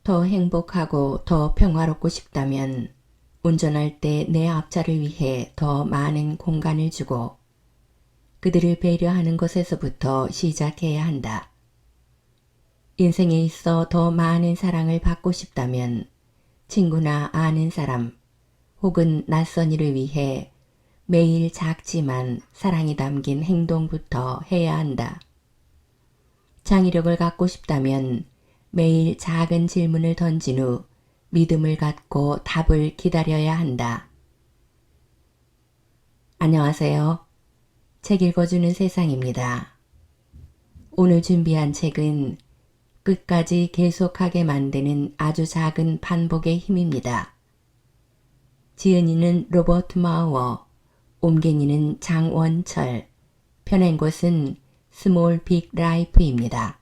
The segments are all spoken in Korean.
더 행복하고 더 평화롭고 싶다면 운전할 때 내 앞차를 위해 더 많은 공간을 주고 그들을 배려하는 것에서부터 시작해야 한다. 인생에 있어 더 많은 사랑을 받고 싶다면 친구나 아는 사람 혹은 낯선 이를 위해 매일 작지만 사랑이 담긴 행동부터 해야 한다. 창의력을 갖고 싶다면 매일 작은 질문을 던진 후 믿음을 갖고 답을 기다려야 한다. 안녕하세요. 책 읽어주는 세상입니다. 오늘 준비한 책은 끝까지 계속하게 만드는 아주 작은 반복의 힘입니다. 지은이는 로버트 마우어, 옴갱이는 장원철, 펴낸 곳은 스몰 빅 라이프입니다.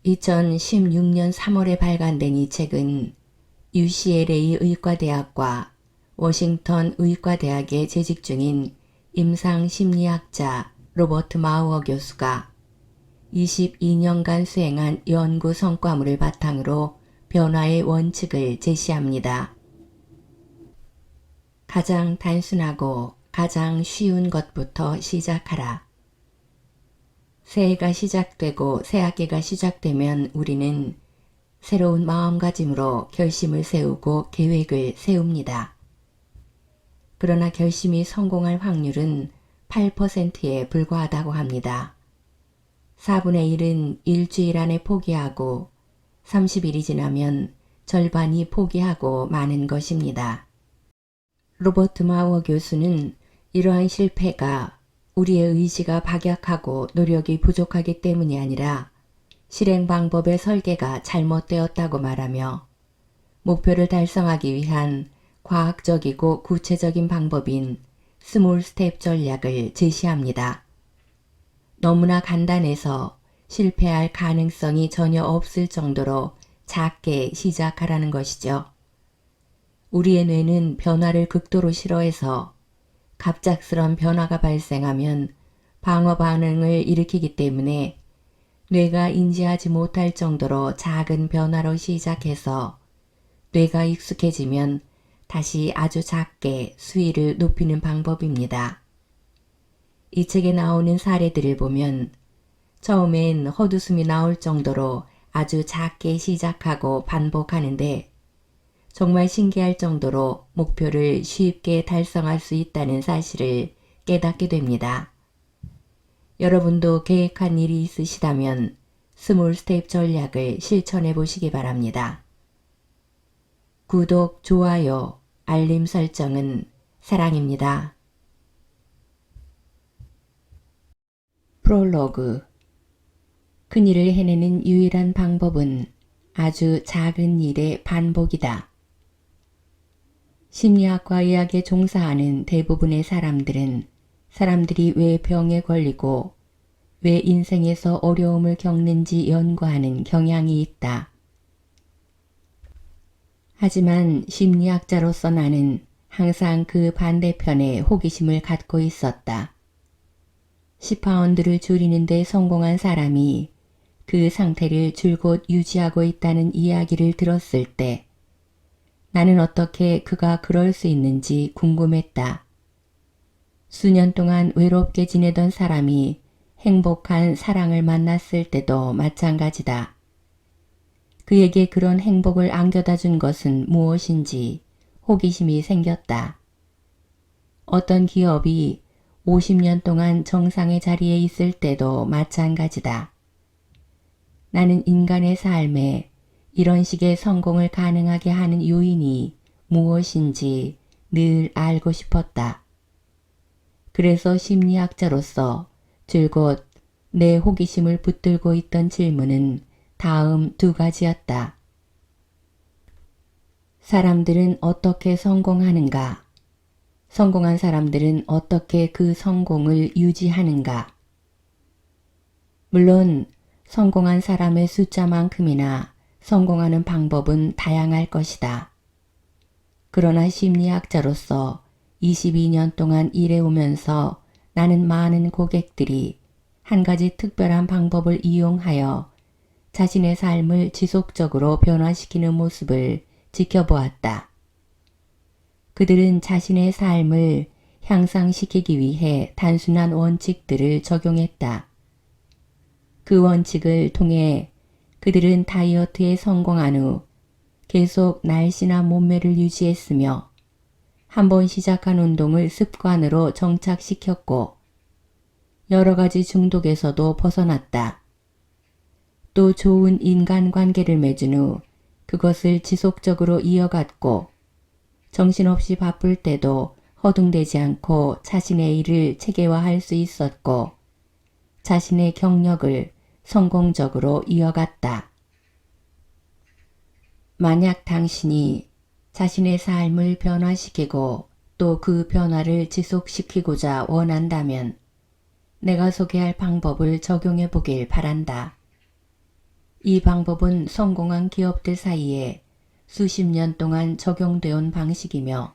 2016년 3월에 발간된 이 책은 UCLA 의과대학과 워싱턴 의과대학에 재직 중인 임상심리학자 로버트 마우어 교수가 22년간 수행한 연구 성과물을 바탕으로 변화의 원칙을 제시합니다. 가장 단순하고 가장 쉬운 것부터 시작하라. 새해가 시작되고 새학기가 시작되면 우리는 새로운 마음가짐으로 결심을 세우고 계획을 세웁니다. 그러나 결심이 성공할 확률은 8%에 불과하다고 합니다. 4분의 1은 일주일 안에 포기하고 30일이 지나면 절반이 포기하고 마는 것입니다. 로버트 마우어 교수는 이러한 실패가 우리의 의지가 박약하고 노력이 부족하기 때문이 아니라 실행 방법의 설계가 잘못되었다고 말하며 목표를 달성하기 위한 과학적이고 구체적인 방법인 스몰 스텝 전략을 제시합니다. 너무나 간단해서 실패할 가능성이 전혀 없을 정도로 작게 시작하라는 것이죠. 우리의 뇌는 변화를 극도로 싫어해서 갑작스런 변화가 발생하면 방어 반응을 일으키기 때문에 뇌가 인지하지 못할 정도로 작은 변화로 시작해서 뇌가 익숙해지면 다시 아주 작게 수위를 높이는 방법입니다. 이 책에 나오는 사례들을 보면 처음엔 헛웃음이 나올 정도로 아주 작게 시작하고 반복하는데 정말 신기할 정도로 목표를 쉽게 달성할 수 있다는 사실을 깨닫게 됩니다. 여러분도 계획한 일이 있으시다면 스몰 스텝 전략을 실천해 보시기 바랍니다. 구독, 좋아요, 알림 설정은 사랑입니다. 프롤로그. 큰일을 해내는 유일한 방법은 아주 작은 일의 반복이다. 심리학과 의학에 종사하는 대부분의 사람들은 사람들이 왜 병에 걸리고 왜 인생에서 어려움을 겪는지 연구하는 경향이 있다. 하지만 심리학자로서 나는 항상 그 반대편에 호기심을 갖고 있었다. 10파운드를 줄이는 데 성공한 사람이 그 상태를 줄곧 유지하고 있다는 이야기를 들었을 때 나는 어떻게 그가 그럴 수 있는지 궁금했다. 수년 동안 외롭게 지내던 사람이 행복한 사랑을 만났을 때도 마찬가지다. 그에게 그런 행복을 안겨다 준 것은 무엇인지 호기심이 생겼다. 어떤 기업이 50년 동안 정상의 자리에 있을 때도 마찬가지다. 나는 인간의 삶에 이런 식의 성공을 가능하게 하는 요인이 무엇인지 늘 알고 싶었다. 그래서 심리학자로서 줄곧 내 호기심을 붙들고 있던 질문은 다음 두 가지였다. 사람들은 어떻게 성공하는가? 성공한 사람들은 어떻게 그 성공을 유지하는가? 물론 성공한 사람의 숫자만큼이나 성공하는 방법은 다양할 것이다. 그러나 심리학자로서 22년 동안 일해오면서 나는 많은 고객들이 한 가지 특별한 방법을 이용하여 자신의 삶을 지속적으로 변화시키는 모습을 지켜보았다. 그들은 자신의 삶을 향상시키기 위해 단순한 원칙들을 적용했다. 그 원칙을 통해 그들은 다이어트에 성공한 후 계속 날씬한 몸매를 유지했으며 한번 시작한 운동을 습관으로 정착시켰고 여러 가지 중독에서도 벗어났다. 또 좋은 인간관계를 맺은 후 그것을 지속적으로 이어갔고 정신없이 바쁠 때도 허둥대지 않고 자신의 일을 체계화할 수 있었고 자신의 경력을 성공적으로 이어갔다. 만약 당신이 자신의 삶을 변화시키고 또 그 변화를 지속시키고자 원한다면 내가 소개할 방법을 적용해 보길 바란다. 이 방법은 성공한 기업들 사이에 수십 년 동안 적용되어 온 방식이며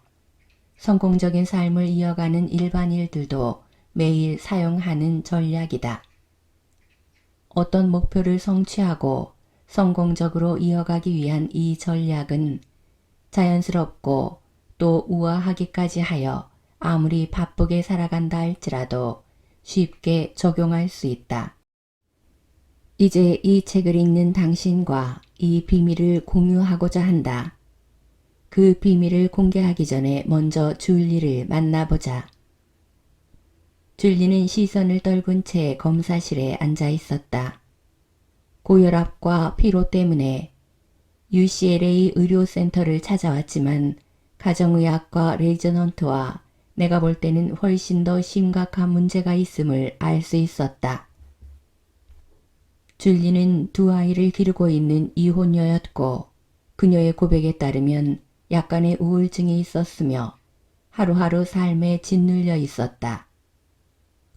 성공적인 삶을 이어가는 일반인들도 매일 사용하는 전략이다. 어떤 목표를 성취하고 성공적으로 이어가기 위한 이 전략은 자연스럽고 또 우아하기까지 하여 아무리 바쁘게 살아간다 할지라도 쉽게 적용할 수 있다. 이제 이 책을 읽는 당신과 이 비밀을 공유하고자 한다. 그 비밀을 공개하기 전에 먼저 줄리를 만나보자. 줄리는 시선을 떨군 채 검사실에 앉아 있었다. 고혈압과 피로 때문에 UCLA 의료센터를 찾아왔지만 가정의학과 레지던트와 내가 볼 때는 훨씬 더 심각한 문제가 있음을 알 수 있었다. 줄리는 두 아이를 기르고 있는 이혼녀였고 그녀의 고백에 따르면 약간의 우울증이 있었으며 하루하루 삶에 짓눌려 있었다.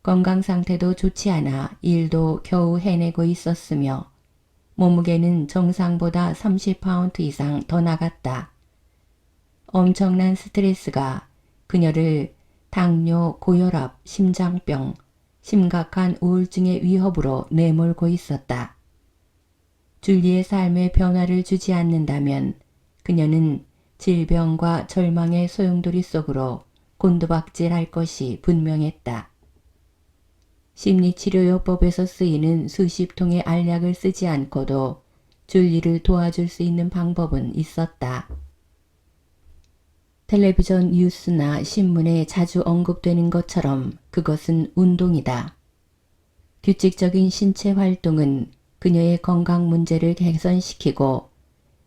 건강 상태도 좋지 않아 일도 겨우 해내고 있었으며 몸무게는 정상보다 30파운드 이상 더 나갔다. 엄청난 스트레스가 그녀를 당뇨, 고혈압, 심장병, 심각한 우울증의 위협으로 내몰고 있었다. 줄리의 삶에 변화를 주지 않는다면 그녀는 질병과 절망의 소용돌이 속으로 곤두박질할 것이 분명했다. 심리치료요법에서 쓰이는 수십 통의 알약을 쓰지 않고도 줄리를 도와줄 수 있는 방법은 있었다. 텔레비전 뉴스나 신문에 자주 언급되는 것처럼 그것은 운동이다. 규칙적인 신체 활동은 그녀의 건강 문제를 개선시키고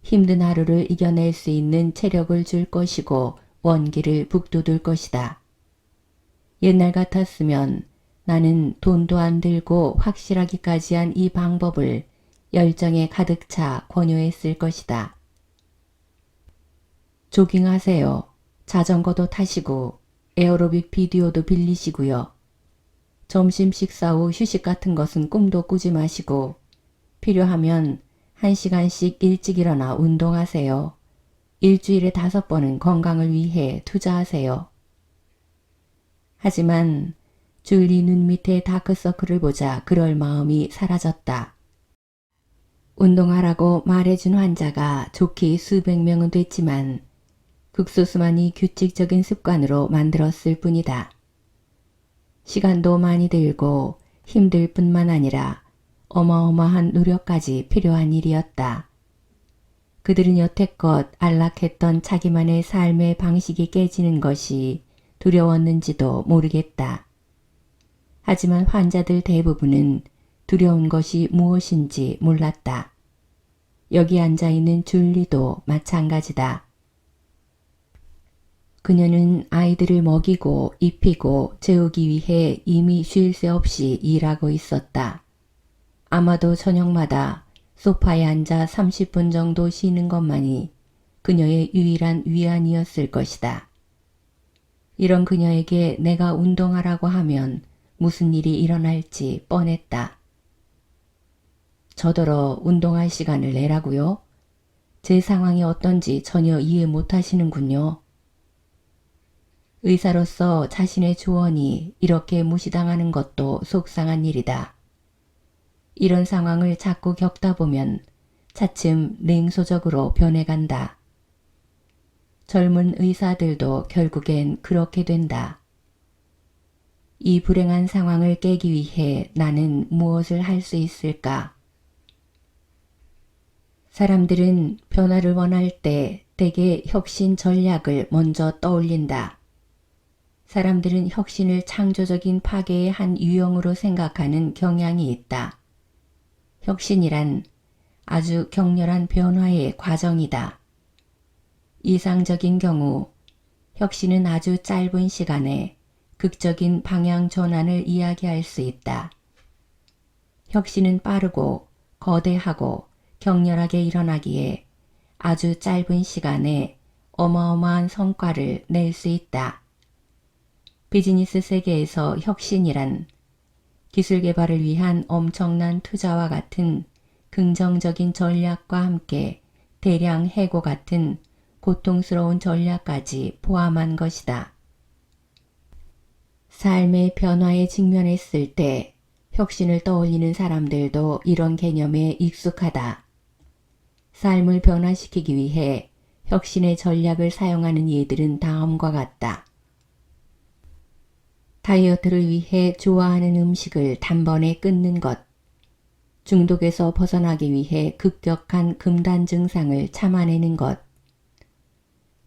힘든 하루를 이겨낼 수 있는 체력을 줄 것이고 원기를 북돋을 것이다. 옛날 같았으면 나는 돈도 안 들고 확실하기까지 한 이 방법을 열정에 가득 차 권유했을 것이다. 조깅하세요. 자전거도 타시고 에어로빅 비디오도 빌리시고요. 점심 식사 후 휴식 같은 것은 꿈도 꾸지 마시고 필요하면 1시간씩 일찍 일어나 운동하세요. 일주일에 5번은 건강을 위해 투자하세요. 하지만 줄리 눈 밑에 다크서클을 보자 그럴 마음이 사라졌다. 운동하라고 말해준 환자가 좋게 수백 명은 됐지만 극소수만이 규칙적인 습관으로 만들었을 뿐이다. 시간도 많이 들고 힘들 뿐만 아니라 어마어마한 노력까지 필요한 일이었다. 그들은 여태껏 안락했던 자기만의 삶의 방식이 깨지는 것이 두려웠는지도 모르겠다. 하지만 환자들 대부분은 두려운 것이 무엇인지 몰랐다. 여기 앉아있는 줄리도 마찬가지다. 그녀는 아이들을 먹이고 입히고 재우기 위해 이미 쉴 새 없이 일하고 있었다. 아마도 저녁마다 소파에 앉아 30분 정도 쉬는 것만이 그녀의 유일한 위안이었을 것이다. 이런 그녀에게 내가 운동하라고 하면 무슨 일이 일어날지 뻔했다. 저더러 운동할 시간을 내라고요? 제 상황이 어떤지 전혀 이해 못하시는군요. 의사로서 자신의 조언이 이렇게 무시당하는 것도 속상한 일이다. 이런 상황을 자꾸 겪다 보면 차츰 냉소적으로 변해간다. 젊은 의사들도 결국엔 그렇게 된다. 이 불행한 상황을 깨기 위해 나는 무엇을 할 수 있을까? 사람들은 변화를 원할 때 대개 혁신 전략을 먼저 떠올린다. 사람들은 혁신을 창조적인 파괴의 한 유형으로 생각하는 경향이 있다. 혁신이란 아주 격렬한 변화의 과정이다. 이상적인 경우 혁신은 아주 짧은 시간에 극적인 방향 전환을 이야기할 수 있다. 혁신은 빠르고 거대하고 격렬하게 일어나기에 아주 짧은 시간에 어마어마한 성과를 낼 수 있다. 비즈니스 세계에서 혁신이란 기술 개발을 위한 엄청난 투자와 같은 긍정적인 전략과 함께 대량 해고 같은 고통스러운 전략까지 포함한 것이다. 삶의 변화에 직면했을 때 혁신을 떠올리는 사람들도 이런 개념에 익숙하다. 삶을 변화시키기 위해 혁신의 전략을 사용하는 예들은 다음과 같다. 다이어트를 위해 좋아하는 음식을 단번에 끊는 것, 중독에서 벗어나기 위해 급격한 금단 증상을 참아내는 것,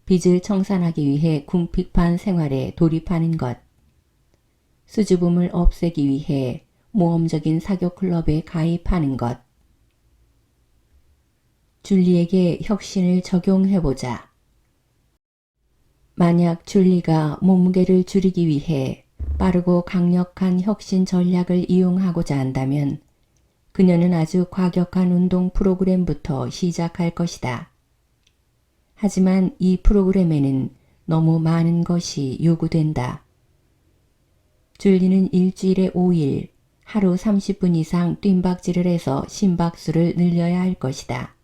빚을 청산하기 위해 궁핍한 생활에 돌입하는 것, 수줍음을 없애기 위해 모험적인 사교 클럽에 가입하는 것. 줄리에게 혁신을 적용해보자. 만약 줄리가 몸무게를 줄이기 위해 빠르고 강력한 혁신 전략을 이용하고자 한다면 그녀는 아주 과격한 운동 프로그램부터 시작할 것이다. 하지만 이 프로그램에는 너무 많은 것이 요구된다. 줄리는 일주일에 5일, 하루 30분 이상 뜀박질을 해서 심박수를 늘려야 할 것이다.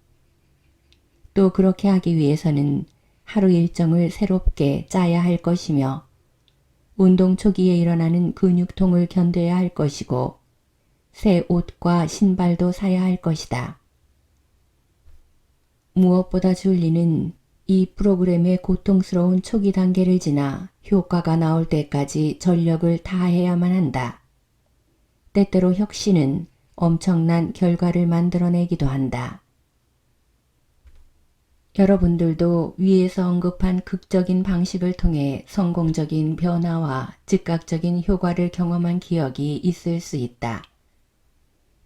또 그렇게 하기 위해서는 하루 일정을 새롭게 짜야 할 것이며 운동 초기에 일어나는 근육통을 견뎌야 할 것이고 새 옷과 신발도 사야 할 것이다. 무엇보다 줄리는 이 프로그램의 고통스러운 초기 단계를 지나 효과가 나올 때까지 전력을 다해야만 한다. 때때로 혁신은 엄청난 결과를 만들어내기도 한다. 여러분들도 위에서 언급한 극적인 방식을 통해 성공적인 변화와 즉각적인 효과를 경험한 기억이 있을 수 있다.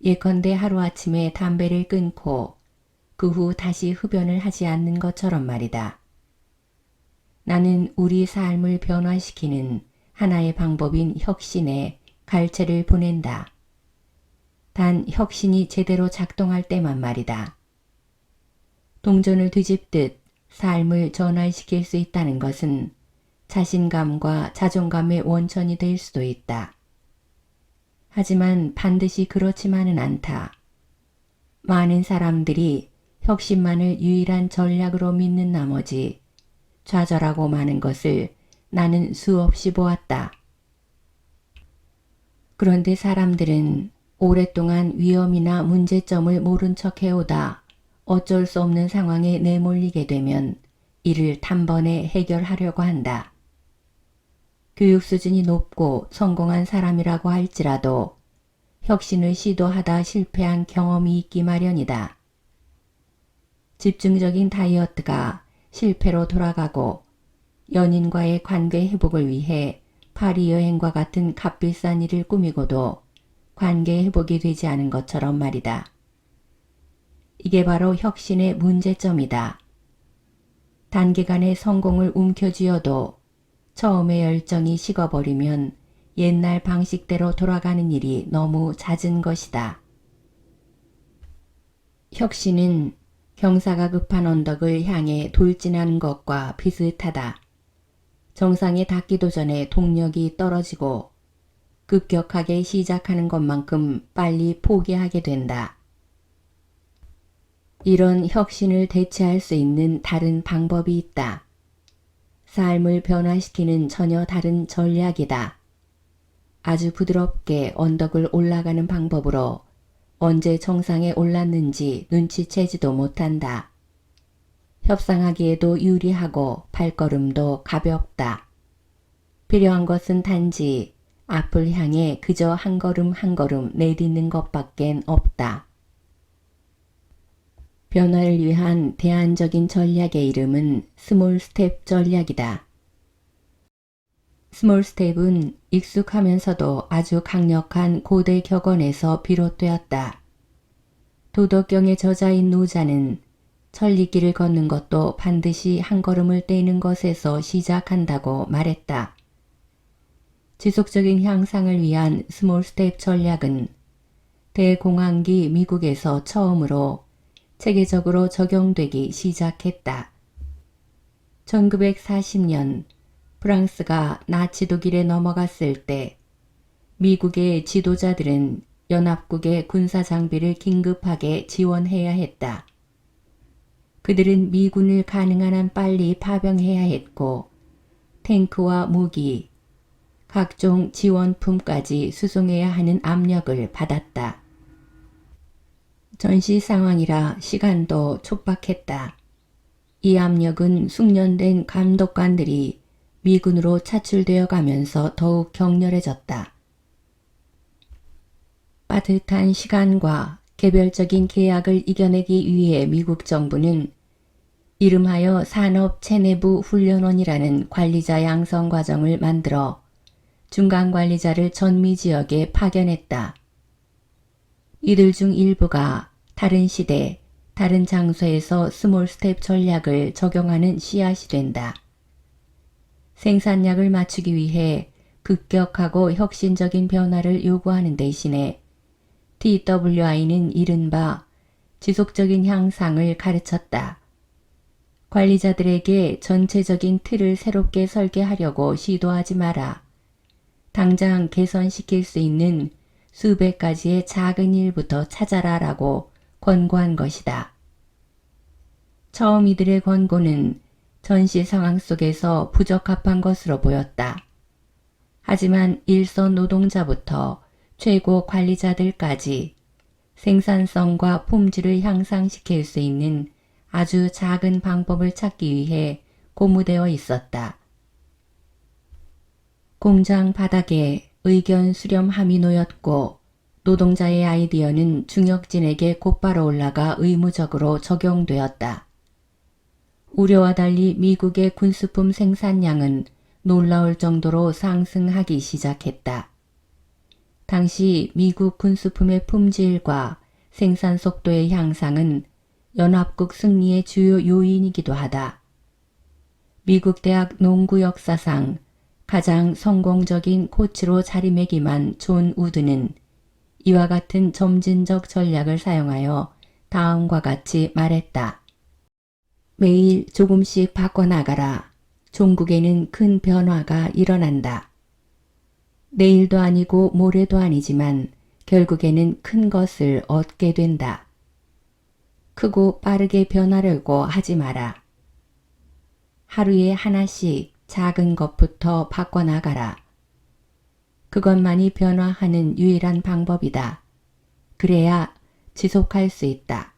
예컨대 하루아침에 담배를 끊고 그 후 다시 흡연을 하지 않는 것처럼 말이다. 나는 우리 삶을 변화시키는 하나의 방법인 혁신에 갈채를 보낸다. 단 혁신이 제대로 작동할 때만 말이다. 동전을 뒤집듯 삶을 전환시킬 수 있다는 것은 자신감과 자존감의 원천이 될 수도 있다. 하지만 반드시 그렇지만은 않다. 많은 사람들이 혁신만을 유일한 전략으로 믿는 나머지 좌절하고 마는 것을 나는 수없이 보았다. 그런데 사람들은 오랫동안 위험이나 문제점을 모른 척 해오다 어쩔 수 없는 상황에 내몰리게 되면 이를 단번에 해결하려고 한다. 교육 수준이 높고 성공한 사람이라고 할지라도 혁신을 시도하다 실패한 경험이 있기 마련이다. 집중적인 다이어트가 실패로 돌아가고 연인과의 관계 회복을 위해 파리 여행과 같은 값비싼 일을 꾸미고도 관계 회복이 되지 않은 것처럼 말이다. 이게 바로 혁신의 문제점이다. 단기간에 성공을 움켜쥐어도 처음의 열정이 식어버리면 옛날 방식대로 돌아가는 일이 너무 잦은 것이다. 혁신은 경사가 급한 언덕을 향해 돌진하는 것과 비슷하다. 정상에 닿기도 전에 동력이 떨어지고 급격하게 시작하는 것만큼 빨리 포기하게 된다. 이런 혁신을 대체할 수 있는 다른 방법이 있다. 삶을 변화시키는 전혀 다른 전략이다. 아주 부드럽게 언덕을 올라가는 방법으로 언제 정상에 올랐는지 눈치채지도 못한다. 협상하기에도 유리하고 발걸음도 가볍다. 필요한 것은 단지 앞을 향해 그저 한 걸음 한 걸음 내딛는 것밖엔 없다. 변화를 위한 대안적인 전략의 이름은 스몰 스텝 전략이다. 스몰 스텝은 익숙하면서도 아주 강력한 고대 격언에서 비롯되었다. 도덕경에 저자인 노자는 천리길을 걷는 것도 반드시 한 걸음을 떼는 것에서 시작한다고 말했다. 지속적인 향상을 위한 스몰 스텝 전략은 대공황기 미국에서 처음으로 체계적으로 적용되기 시작했다. 1940년 프랑스가 나치 독일에 넘어갔을 때 미국의 지도자들은 연합국의 군사 장비를 긴급하게 지원해야 했다. 그들은 미군을 가능한 한 빨리 파병해야 했고 탱크와 무기, 각종 지원품까지 수송해야 하는 압력을 받았다. 전시 상황이라 시간도 촉박했다. 이 압력은 숙련된 감독관들이 미군으로 차출되어 가면서 더욱 격렬해졌다. 빠듯한 시간과 개별적인 계약을 이겨내기 위해 미국 정부는 이름하여 산업체내부 훈련원이라는 관리자 양성 과정을 만들어 중간관리자를 전미지역에 파견했다. 이들 중 일부가 다른 시대, 다른 장소에서 스몰 스텝 전략을 적용하는 씨앗이 된다. 생산량을 맞추기 위해 급격하고 혁신적인 변화를 요구하는 대신에 TWI는 이른바 지속적인 향상을 가르쳤다. 관리자들에게 전체적인 틀을 새롭게 설계하려고 시도하지 마라. 당장 개선시킬 수 있는 수백 가지의 작은 일부터 찾아라 라고 권고한 것이다. 처음 이들의 권고는 전시 상황 속에서 부적합한 것으로 보였다. 하지만 일선 노동자부터 최고 관리자들까지 생산성과 품질을 향상시킬 수 있는 아주 작은 방법을 찾기 위해 고무되어 있었다. 공장 바닥에 의견 수렴함이 놓였고 노동자의 아이디어는 중역진에게 곧바로 올라가 의무적으로 적용되었다. 우려와 달리 미국의 군수품 생산량은 놀라울 정도로 상승하기 시작했다. 당시 미국 군수품의 품질과 생산 속도의 향상은 연합국 승리의 주요 요인이기도 하다. 미국 대학 농구 역사상 가장 성공적인 코치로 자리매김한 존 우드는 이와 같은 점진적 전략을 사용하여 다음과 같이 말했다. 매일 조금씩 바꿔나가라. 종국에는 큰 변화가 일어난다. 내일도 아니고 모레도 아니지만 결국에는 큰 것을 얻게 된다. 크고 빠르게 변하려고 하지 마라. 하루에 하나씩 작은 것부터 바꿔나가라. 그것만이 변화하는 유일한 방법이다. 그래야 지속할 수 있다.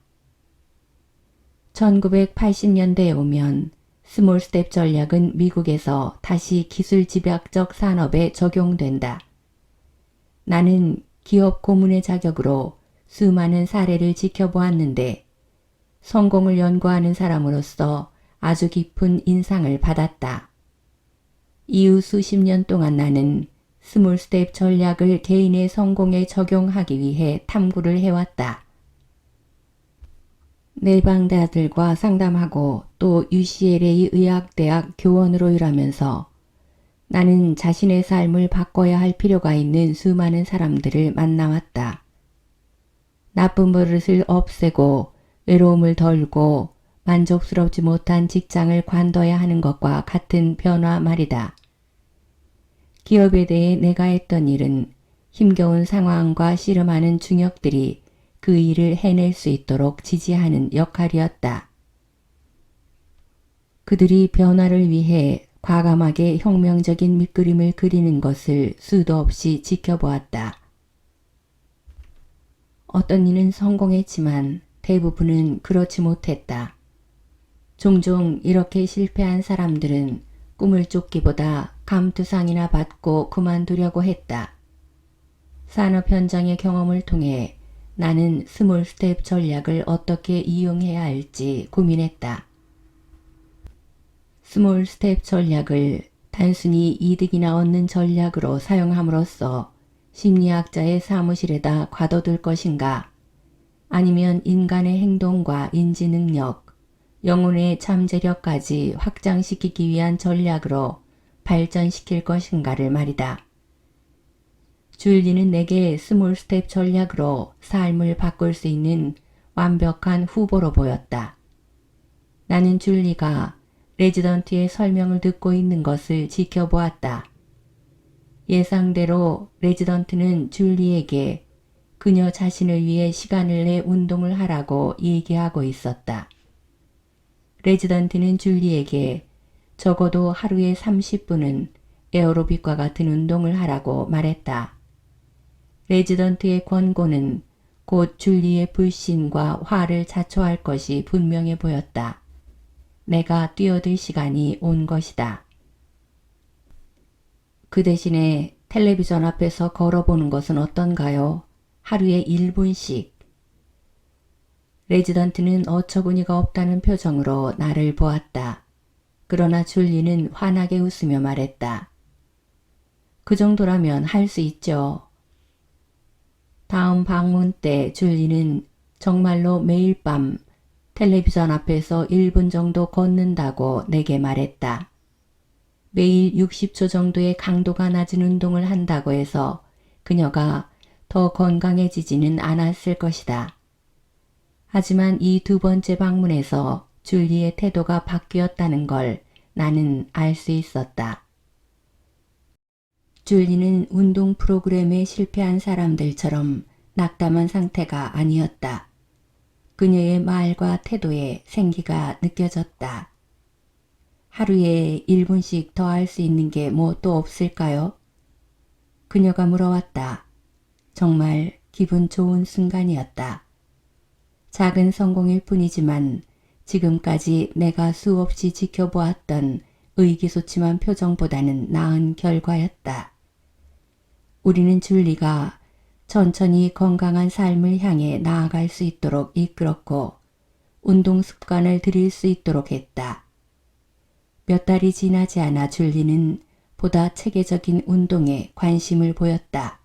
1980년대에 오면 스몰 스텝 전략은 미국에서 다시 기술 집약적 산업에 적용된다. 나는 기업 고문의 자격으로 수많은 사례를 지켜보았는데 성공을 연구하는 사람으로서 아주 깊은 인상을 받았다. 이후 수십 년 동안 나는 스몰 스텝 전략을 개인의 성공에 적용하기 위해 탐구를 해왔다. 내방대들과 상담하고 또 UCLA 의학대학 교원으로 일하면서 나는 자신의 삶을 바꿔야 할 필요가 있는 수많은 사람들을 만나왔다. 나쁜 버릇을 없애고 외로움을 덜고 만족스럽지 못한 직장을 관둬야 하는 것과 같은 변화 말이다. 기업에 대해 내가 했던 일은 힘겨운 상황과 씨름하는 중역들이 그 일을 해낼 수 있도록 지지하는 역할이었다. 그들이 변화를 위해 과감하게 혁명적인 밑그림을 그리는 것을 수도 없이 지켜보았다. 어떤 이는 성공했지만 대부분은 그렇지 못했다. 종종 이렇게 실패한 사람들은 꿈을 쫓기보다 감투상이나 받고 그만두려고 했다. 산업 현장의 경험을 통해 나는 스몰 스텝 전략을 어떻게 이용해야 할지 고민했다. 스몰 스텝 전략을 단순히 이득이나 얻는 전략으로 사용함으로써 심리학자의 사무실에다 가둬둘 것인가? 아니면 인간의 행동과 인지 능력, 영혼의 잠재력까지 확장시키기 위한 전략으로 발전시킬 것인가를 말이다. 줄리는 내게 스몰 스텝 전략으로 삶을 바꿀 수 있는 완벽한 후보로 보였다. 나는 줄리가 레지던트의 설명을 듣고 있는 것을 지켜보았다. 예상대로 레지던트는 줄리에게 그녀 자신을 위해 시간을 내 운동을 하라고 얘기하고 있었다. 레지던트는 줄리에게 적어도 하루에 30분은 에어로빅과 같은 운동을 하라고 말했다. 레지던트의 권고는 곧 줄리의 불신과 화를 자초할 것이 분명해 보였다. 내가 뛰어들 시간이 온 것이다. 그 대신에 텔레비전 앞에서 걸어보는 것은 어떤가요? 하루에 1분씩. 레지던트는 어처구니가 없다는 표정으로 나를 보았다. 그러나 줄리는 환하게 웃으며 말했다. 그 정도라면 할 수 있죠. 다음 방문 때 줄리는 정말로 매일 밤 텔레비전 앞에서 1분 정도 걷는다고 내게 말했다. 매일 60초 정도의 강도가 낮은 운동을 한다고 해서 그녀가 더 건강해지지는 않았을 것이다. 하지만 이 두 번째 방문에서 줄리의 태도가 바뀌었다는 걸 나는 알 수 있었다. 줄리는 운동 프로그램에 실패한 사람들처럼 낙담한 상태가 아니었다. 그녀의 말과 태도에 생기가 느껴졌다. 하루에 1분씩 더 할 수 있는 게 뭐 또 없을까요? 그녀가 물어왔다. 정말 기분 좋은 순간이었다. 작은 성공일 뿐이지만 지금까지 내가 수없이 지켜보았던 의기소침한 표정보다는 나은 결과였다. 우리는 줄리가 천천히 건강한 삶을 향해 나아갈 수 있도록 이끌었고 운동 습관을 들일 수 있도록 했다. 몇 달이 지나지 않아 줄리는 보다 체계적인 운동에 관심을 보였다.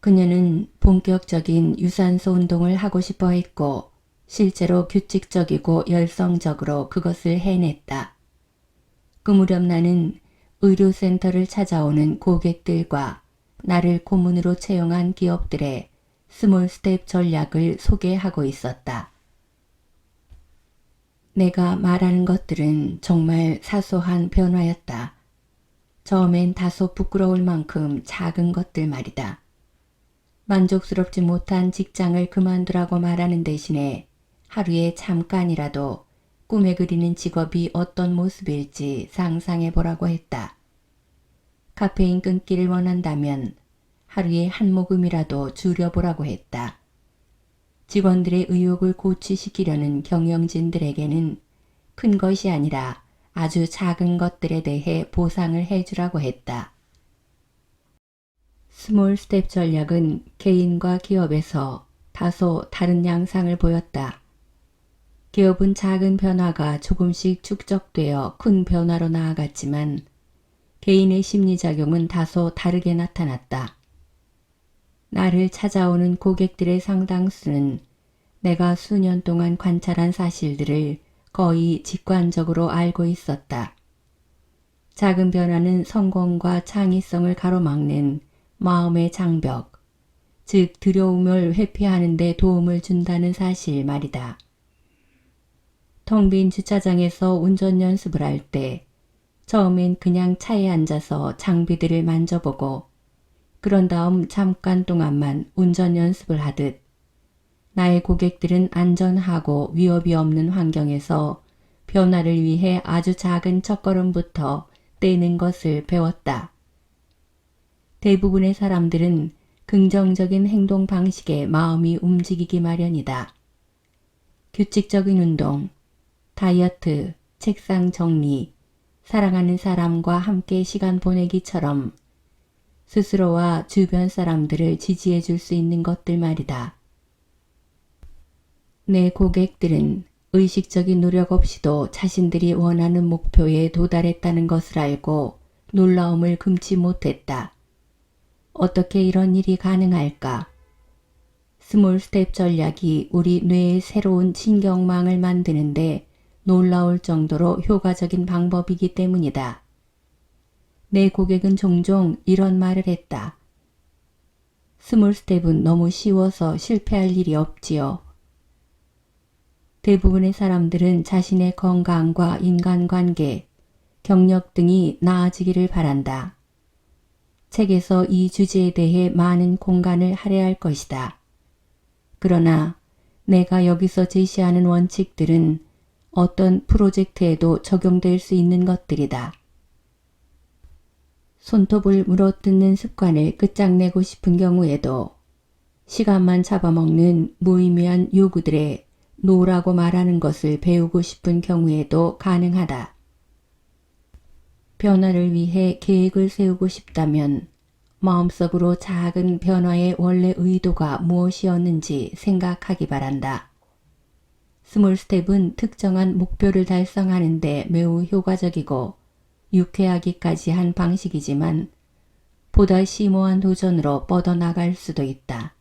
그녀는 본격적인 유산소 운동을 하고 싶어 했고 실제로 규칙적이고 열성적으로 그것을 해냈다. 그 무렵 나는 의료센터를 찾아오는 고객들과 나를 고문으로 채용한 기업들의 스몰 스텝 전략을 소개하고 있었다. 내가 말하는 것들은 정말 사소한 변화였다. 처음엔 다소 부끄러울 만큼 작은 것들 말이다. 만족스럽지 못한 직장을 그만두라고 말하는 대신에 하루에 잠깐이라도 꿈에 그리는 직업이 어떤 모습일지 상상해 보라고 했다. 카페인 끊기를 원한다면 하루에 한 모금이라도 줄여보라고 했다. 직원들의 의욕을 고취시키려는 경영진들에게는 큰 것이 아니라 아주 작은 것들에 대해 보상을 해주라고 했다. 스몰 스텝 전략은 개인과 기업에서 다소 다른 양상을 보였다. 기업은 작은 변화가 조금씩 축적되어 큰 변화로 나아갔지만 개인의 심리작용은 다소 다르게 나타났다. 나를 찾아오는 고객들의 상당수는 내가 수년 동안 관찰한 사실들을 거의 직관적으로 알고 있었다. 작은 변화는 성공과 창의성을 가로막는 마음의 장벽, 즉 두려움을 회피하는 데 도움을 준다는 사실 말이다. 텅 빈 주차장에서 운전 연습을 할 때 처음엔 그냥 차에 앉아서 장비들을 만져보고 그런 다음 잠깐 동안만 운전 연습을 하듯 나의 고객들은 안전하고 위협이 없는 환경에서 변화를 위해 아주 작은 첫걸음부터 떼는 것을 배웠다. 대부분의 사람들은 긍정적인 행동 방식에 마음이 움직이기 마련이다. 규칙적인 운동, 다이어트, 책상 정리, 사랑하는 사람과 함께 시간 보내기처럼 스스로와 주변 사람들을 지지해 줄 수 있는 것들 말이다. 내 고객들은 의식적인 노력 없이도 자신들이 원하는 목표에 도달했다는 것을 알고 놀라움을 금치 못했다. 어떻게 이런 일이 가능할까? 스몰 스텝 전략이 우리 뇌의 새로운 신경망을 만드는데 놀라울 정도로 효과적인 방법이기 때문이다. 내 고객은 종종 이런 말을 했다. 스몰 스텝은 너무 쉬워서 실패할 일이 없지요. 대부분의 사람들은 자신의 건강과 인간관계, 경력 등이 나아지기를 바란다. 책에서 이 주제에 대해 많은 공간을 할애할 것이다. 그러나 내가 여기서 제시하는 원칙들은 어떤 프로젝트에도 적용될 수 있는 것들이다. 손톱을 물어뜯는 습관을 끝장내고 싶은 경우에도 시간만 잡아먹는 무의미한 요구들에 노라고 말하는 것을 배우고 싶은 경우에도 가능하다. 변화를 위해 계획을 세우고 싶다면 마음속으로 작은 변화의 원래 의도가 무엇이었는지 생각하기 바란다. 스몰 스텝은 특정한 목표를 달성하는 데 매우 효과적이고 유쾌하기까지 한 방식이지만 보다 심오한 도전으로 뻗어나갈 수도 있다.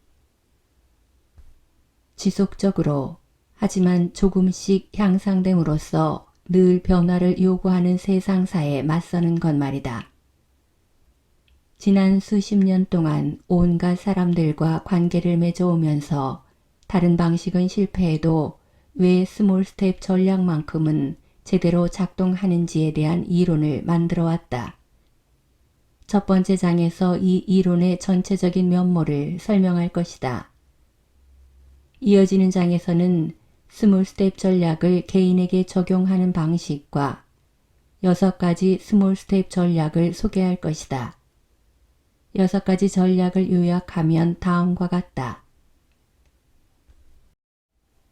지속적으로 하지만 조금씩 향상됨으로써 늘 변화를 요구하는 세상사에 맞서는 것 말이다. 지난 수십 년 동안 온갖 사람들과 관계를 맺어오면서 다른 방식은 실패해도 왜 스몰 스텝 전략만큼은 제대로 작동하는지에 대한 이론을 만들어 왔다. 첫 번째 장에서 이 이론의 전체적인 면모를 설명할 것이다. 이어지는 장에서는 스몰 스텝 전략을 개인에게 적용하는 방식과 6가지 스몰 스텝 전략을 소개할 것이다. 6가지 전략을 요약하면 다음과 같다.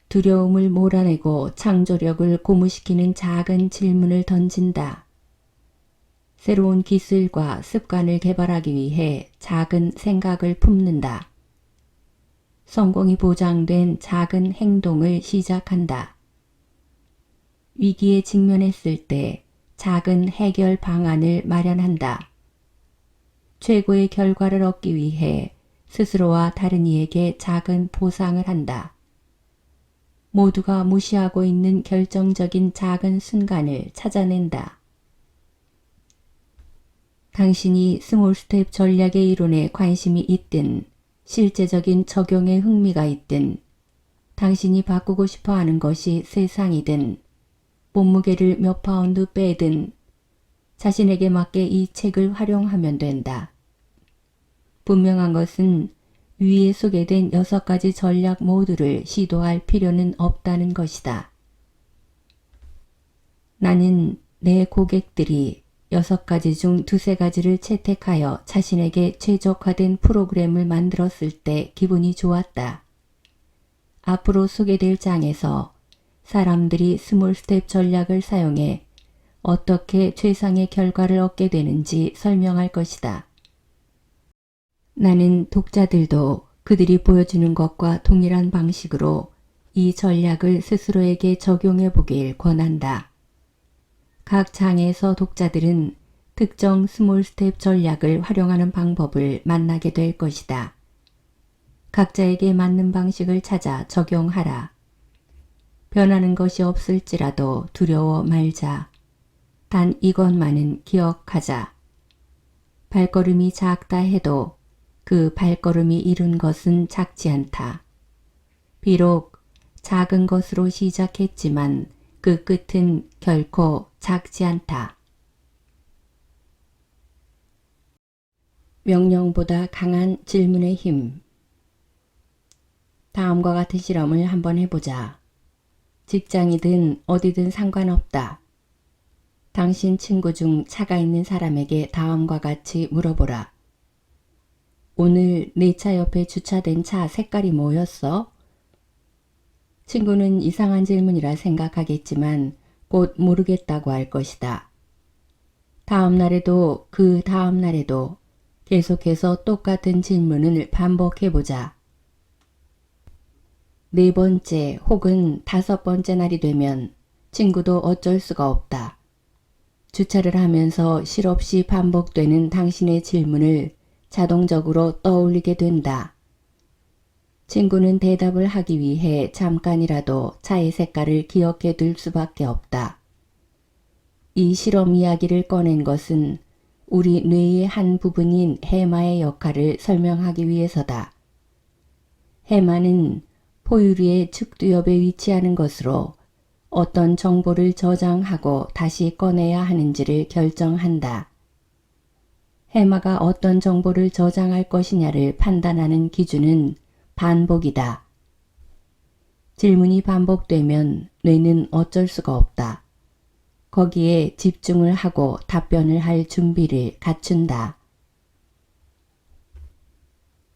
두려움을 몰아내고 창조력을 고무시키는 작은 질문을 던진다. 새로운 기술과 습관을 개발하기 위해 작은 생각을 품는다. 성공이 보장된 작은 행동을 시작한다. 위기에 직면했을 때 작은 해결 방안을 마련한다. 최고의 결과를 얻기 위해 스스로와 다른 이에게 작은 보상을 한다. 모두가 무시하고 있는 결정적인 작은 순간을 찾아낸다. 당신이 스몰 스텝 전략의 이론에 관심이 있든 실제적인 적용에 흥미가 있든 당신이 바꾸고 싶어 하는 것이 세상이든 몸무게를 몇 파운드 빼든 자신에게 맞게 이 책을 활용하면 된다. 분명한 것은 위에 소개된 6가지 전략 모두를 시도할 필요는 없다는 것이다. 나는 내 고객들이 6가지 중 2~3가지를 채택하여 자신에게 최적화된 프로그램을 만들었을 때 기분이 좋았다. 앞으로 소개될 장에서 사람들이 스몰 스텝 전략을 사용해 어떻게 최상의 결과를 얻게 되는지 설명할 것이다. 나는 독자들도 그들이 보여주는 것과 동일한 방식으로 이 전략을 스스로에게 적용해 보길 권한다. 각 장에서 독자들은 특정 스몰 스텝 전략을 활용하는 방법을 만나게 될 것이다. 각자에게 맞는 방식을 찾아 적용하라. 변하는 것이 없을지라도 두려워 말자. 단 이것만은 기억하자. 발걸음이 작다 해도 그 발걸음이 이룬 것은 작지 않다. 비록 작은 것으로 시작했지만 그 끝은 결코 작지 않다. 명령보다 강한 질문의 힘. 다음과 같은 실험을 한번 해보자. 직장이든 어디든 상관없다. 당신 친구 중 차가 있는 사람에게 다음과 같이 물어보라. 오늘 내 차 옆에 주차된 차 색깔이 뭐였어? 친구는 이상한 질문이라 생각하겠지만 곧 모르겠다고 할 것이다. 다음 날에도 그 다음 날에도 계속해서 똑같은 질문을 반복해보자. 네 번째 혹은 다섯 번째 날이 되면 친구도 어쩔 수가 없다. 주차를 하면서 실없이 반복되는 당신의 질문을 자동적으로 떠올리게 된다. 친구는 대답을 하기 위해 잠깐이라도 차의 색깔을 기억해 둘 수밖에 없다. 이 실험 이야기를 꺼낸 것은 우리 뇌의 한 부분인 해마의 역할을 설명하기 위해서다. 해마는 포유류의 측두 옆에 위치하는 것으로 어떤 정보를 저장하고 다시 꺼내야 하는지를 결정한다. 해마가 어떤 정보를 저장할 것이냐를 판단하는 기준은 반복이다. 질문이 반복되면 뇌는 어쩔 수가 없다. 거기에 집중을 하고 답변을 할 준비를 갖춘다.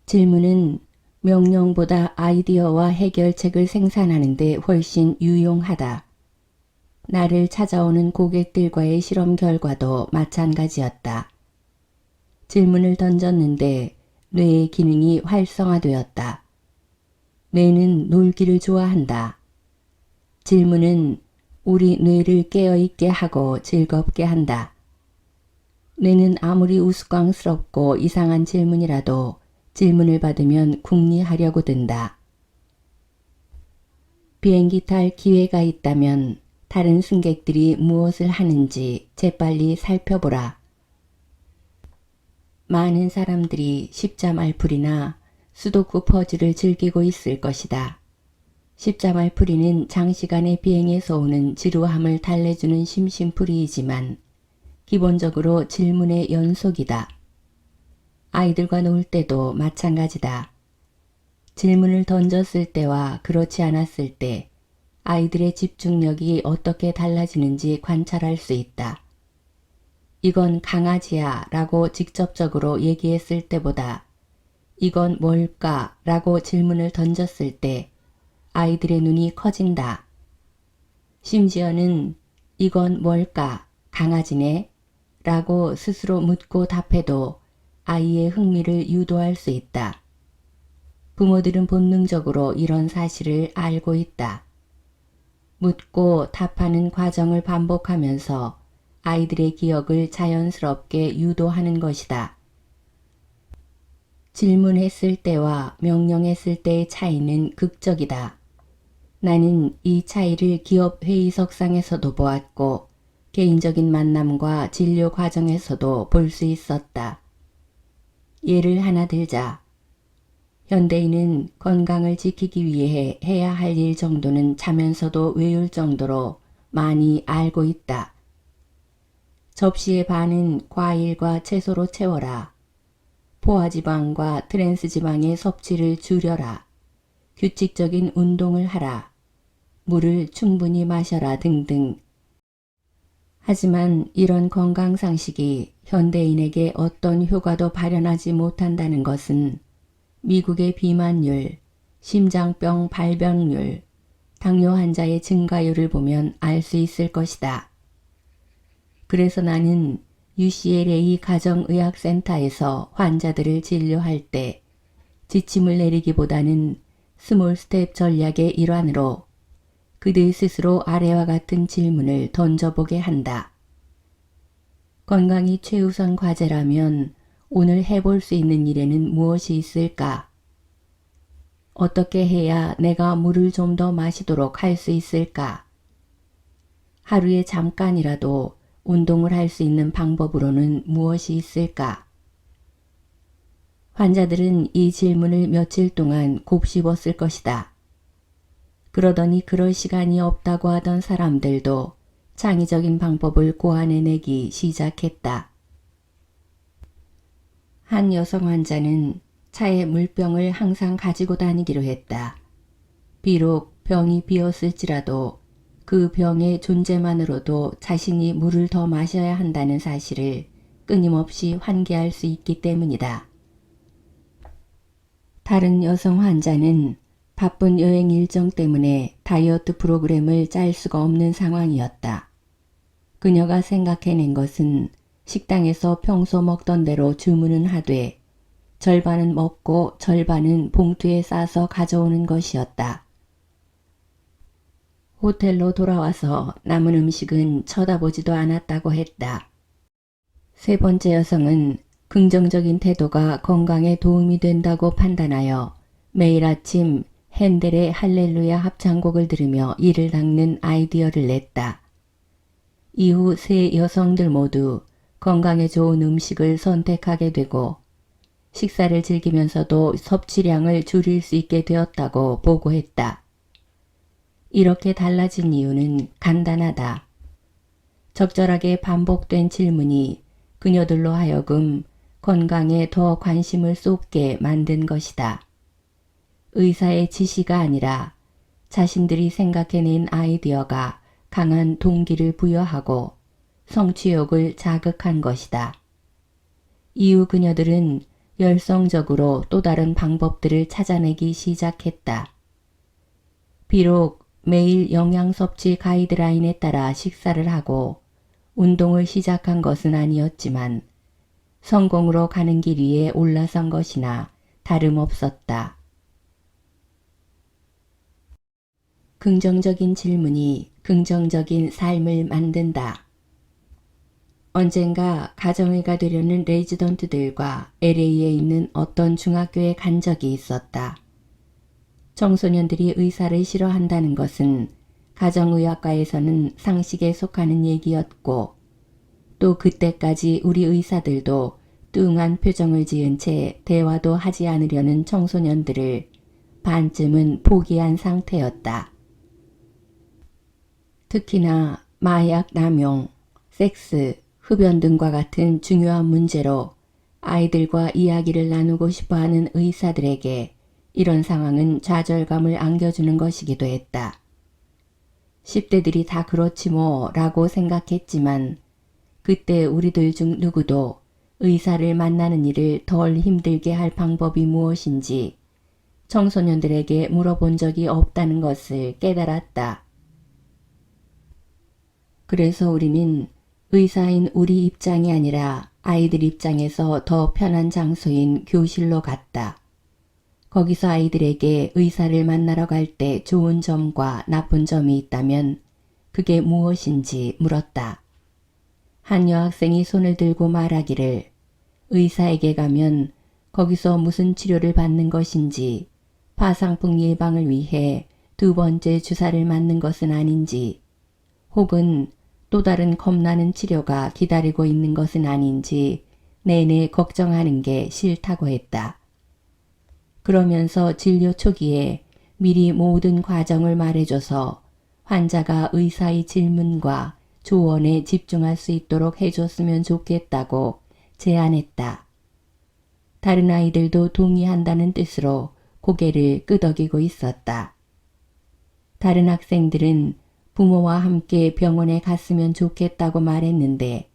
질문은 명령보다 아이디어와 해결책을 생산하는 데 훨씬 유용하다. 나를 찾아오는 고객들과의 실험 결과도 마찬가지였다. 질문을 던졌는데 뇌의 기능이 활성화되었다. 뇌는 놀기를 좋아한다. 질문은 우리 뇌를 깨어있게 하고 즐겁게 한다. 뇌는 아무리 우스꽝스럽고 이상한 질문이라도 질문을 받으면 궁리하려고 든다. 비행기 탈 기회가 있다면 다른 승객들이 무엇을 하는지 재빨리 살펴보라. 많은 사람들이 십자말풀이나 수도쿠 퍼즐을 즐기고 있을 것이다. 십자말풀이는 장시간의 비행에서 오는 지루함을 달래주는 심심풀이이지만 기본적으로 질문의 연속이다. 아이들과 놀 때도 마찬가지다. 질문을 던졌을 때와 그렇지 않았을 때 아이들의 집중력이 어떻게 달라지는지 관찰할 수 있다. 이건 강아지야 라고 직접적으로 얘기했을 때보다 이건 뭘까 라고 질문을 던졌을 때 아이들의 눈이 커진다. 심지어는 이건 뭘까? 강아지네? 라고 스스로 묻고 답해도 아이의 흥미를 유도할 수 있다. 부모들은 본능적으로 이런 사실을 알고 있다. 묻고 답하는 과정을 반복하면서 아이들의 기억을 자연스럽게 유도하는 것이다. 질문했을 때와 명령했을 때의 차이는 극적이다. 나는 이 차이를 기업 회의석상에서도 보았고 개인적인 만남과 진료 과정에서도 볼 수 있었다. 예를 하나 들자. 현대인은 건강을 지키기 위해 해야 할 일 정도는 자면서도 외울 정도로 많이 알고 있다. 접시의 반은 과일과 채소로 채워라. 포화지방과 트랜스지방의 섭취를 줄여라. 규칙적인 운동을 하라. 물을 충분히 마셔라 등등. 하지만 이런 건강상식이 현대인에게 어떤 효과도 발현하지 못한다는 것은 미국의 비만율, 심장병 발병률, 당뇨 환자의 증가율을 보면 알 수 있을 것이다. 그래서 나는 UCLA 가정의학센터에서 환자들을 진료할 때 지침을 내리기보다는 스몰 스텝 전략의 일환으로 그들 스스로 아래와 같은 질문을 던져보게 한다. 건강이 최우선 과제라면 오늘 해볼 수 있는 일에는 무엇이 있을까? 어떻게 해야 내가 물을 좀 더 마시도록 할 수 있을까? 하루에 잠깐이라도 운동을 할 수 있는 방법으로는 무엇이 있을까? 환자들은 이 질문을 며칠 동안 곱씹었을 것이다. 그러더니 그럴 시간이 없다고 하던 사람들도 창의적인 방법을 고안해내기 시작했다. 한 여성 환자는 차에 물병을 항상 가지고 다니기로 했다. 비록 병이 비었을지라도 그 병의 존재만으로도 자신이 물을 더 마셔야 한다는 사실을 끊임없이 환기할 수 있기 때문이다. 다른 여성 환자는 바쁜 여행 일정 때문에 다이어트 프로그램을 짤 수가 없는 상황이었다. 그녀가 생각해낸 것은 식당에서 평소 먹던 대로 주문은 하되 절반은 먹고 절반은 봉투에 싸서 가져오는 것이었다. 호텔로 돌아와서 남은 음식은 쳐다보지도 않았다고 했다. 세 번째 여성은 긍정적인 태도가 건강에 도움이 된다고 판단하여 매일 아침 핸델의 할렐루야 합창곡을 들으며 이를 닦는 아이디어를 냈다. 이후 세 여성들 모두 건강에 좋은 음식을 선택하게 되고 식사를 즐기면서도 섭취량을 줄일 수 있게 되었다고 보고했다. 이렇게 달라진 이유는 간단하다. 적절하게 반복된 질문이 그녀들로 하여금 건강에 더 관심을 쏟게 만든 것이다. 의사의 지시가 아니라 자신들이 생각해낸 아이디어가 강한 동기를 부여하고 성취욕을 자극한 것이다. 이후 그녀들은 열성적으로 또 다른 방법들을 찾아내기 시작했다. 비록 매일 영양 섭취 가이드라인에 따라 식사를 하고 운동을 시작한 것은 아니었지만 성공으로 가는 길 위에 올라선 것이나 다름없었다. 긍정적인 질문이 긍정적인 삶을 만든다. 언젠가 가정의가 되려는 레지던트들과 LA에 있는 어떤 중학교에 간 적이 있었다. 청소년들이 의사를 싫어한다는 것은 가정의학과에서는 상식에 속하는 얘기였고 또 그때까지 우리 의사들도 뚱한 표정을 지은 채 대화도 하지 않으려는 청소년들을 반쯤은 포기한 상태였다. 특히나 마약 남용, 섹스, 흡연 등과 같은 중요한 문제로 아이들과 이야기를 나누고 싶어하는 의사들에게 이런 상황은 좌절감을 안겨주는 것이기도 했다. 10대들이 다 그렇지 뭐 라고 생각했지만 그때 우리들 중 누구도 의사를 만나는 일을 덜 힘들게 할 방법이 무엇인지 청소년들에게 물어본 적이 없다는 것을 깨달았다. 그래서 우리는 의사인 우리 입장이 아니라 아이들 입장에서 더 편한 장소인 교실로 갔다. 거기서 아이들에게 의사를 만나러 갈 때 좋은 점과 나쁜 점이 있다면 그게 무엇인지 물었다. 한 여학생이 손을 들고 말하기를 의사에게 가면 거기서 무슨 치료를 받는 것인지 파상풍 예방을 위해 두 번째 주사를 맞는 것은 아닌지 혹은 또 다른 겁나는 치료가 기다리고 있는 것은 아닌지 내내 걱정하는 게 싫다고 했다. 그러면서 진료 초기에 미리 모든 과정을 말해줘서 환자가 의사의 질문과 조언에 집중할 수 있도록 해줬으면 좋겠다고 제안했다. 다른 아이들도 동의한다는 뜻으로 고개를 끄덕이고 있었다. 다른 학생들은 부모와 함께 병원에 갔으면 좋겠다고 말했는데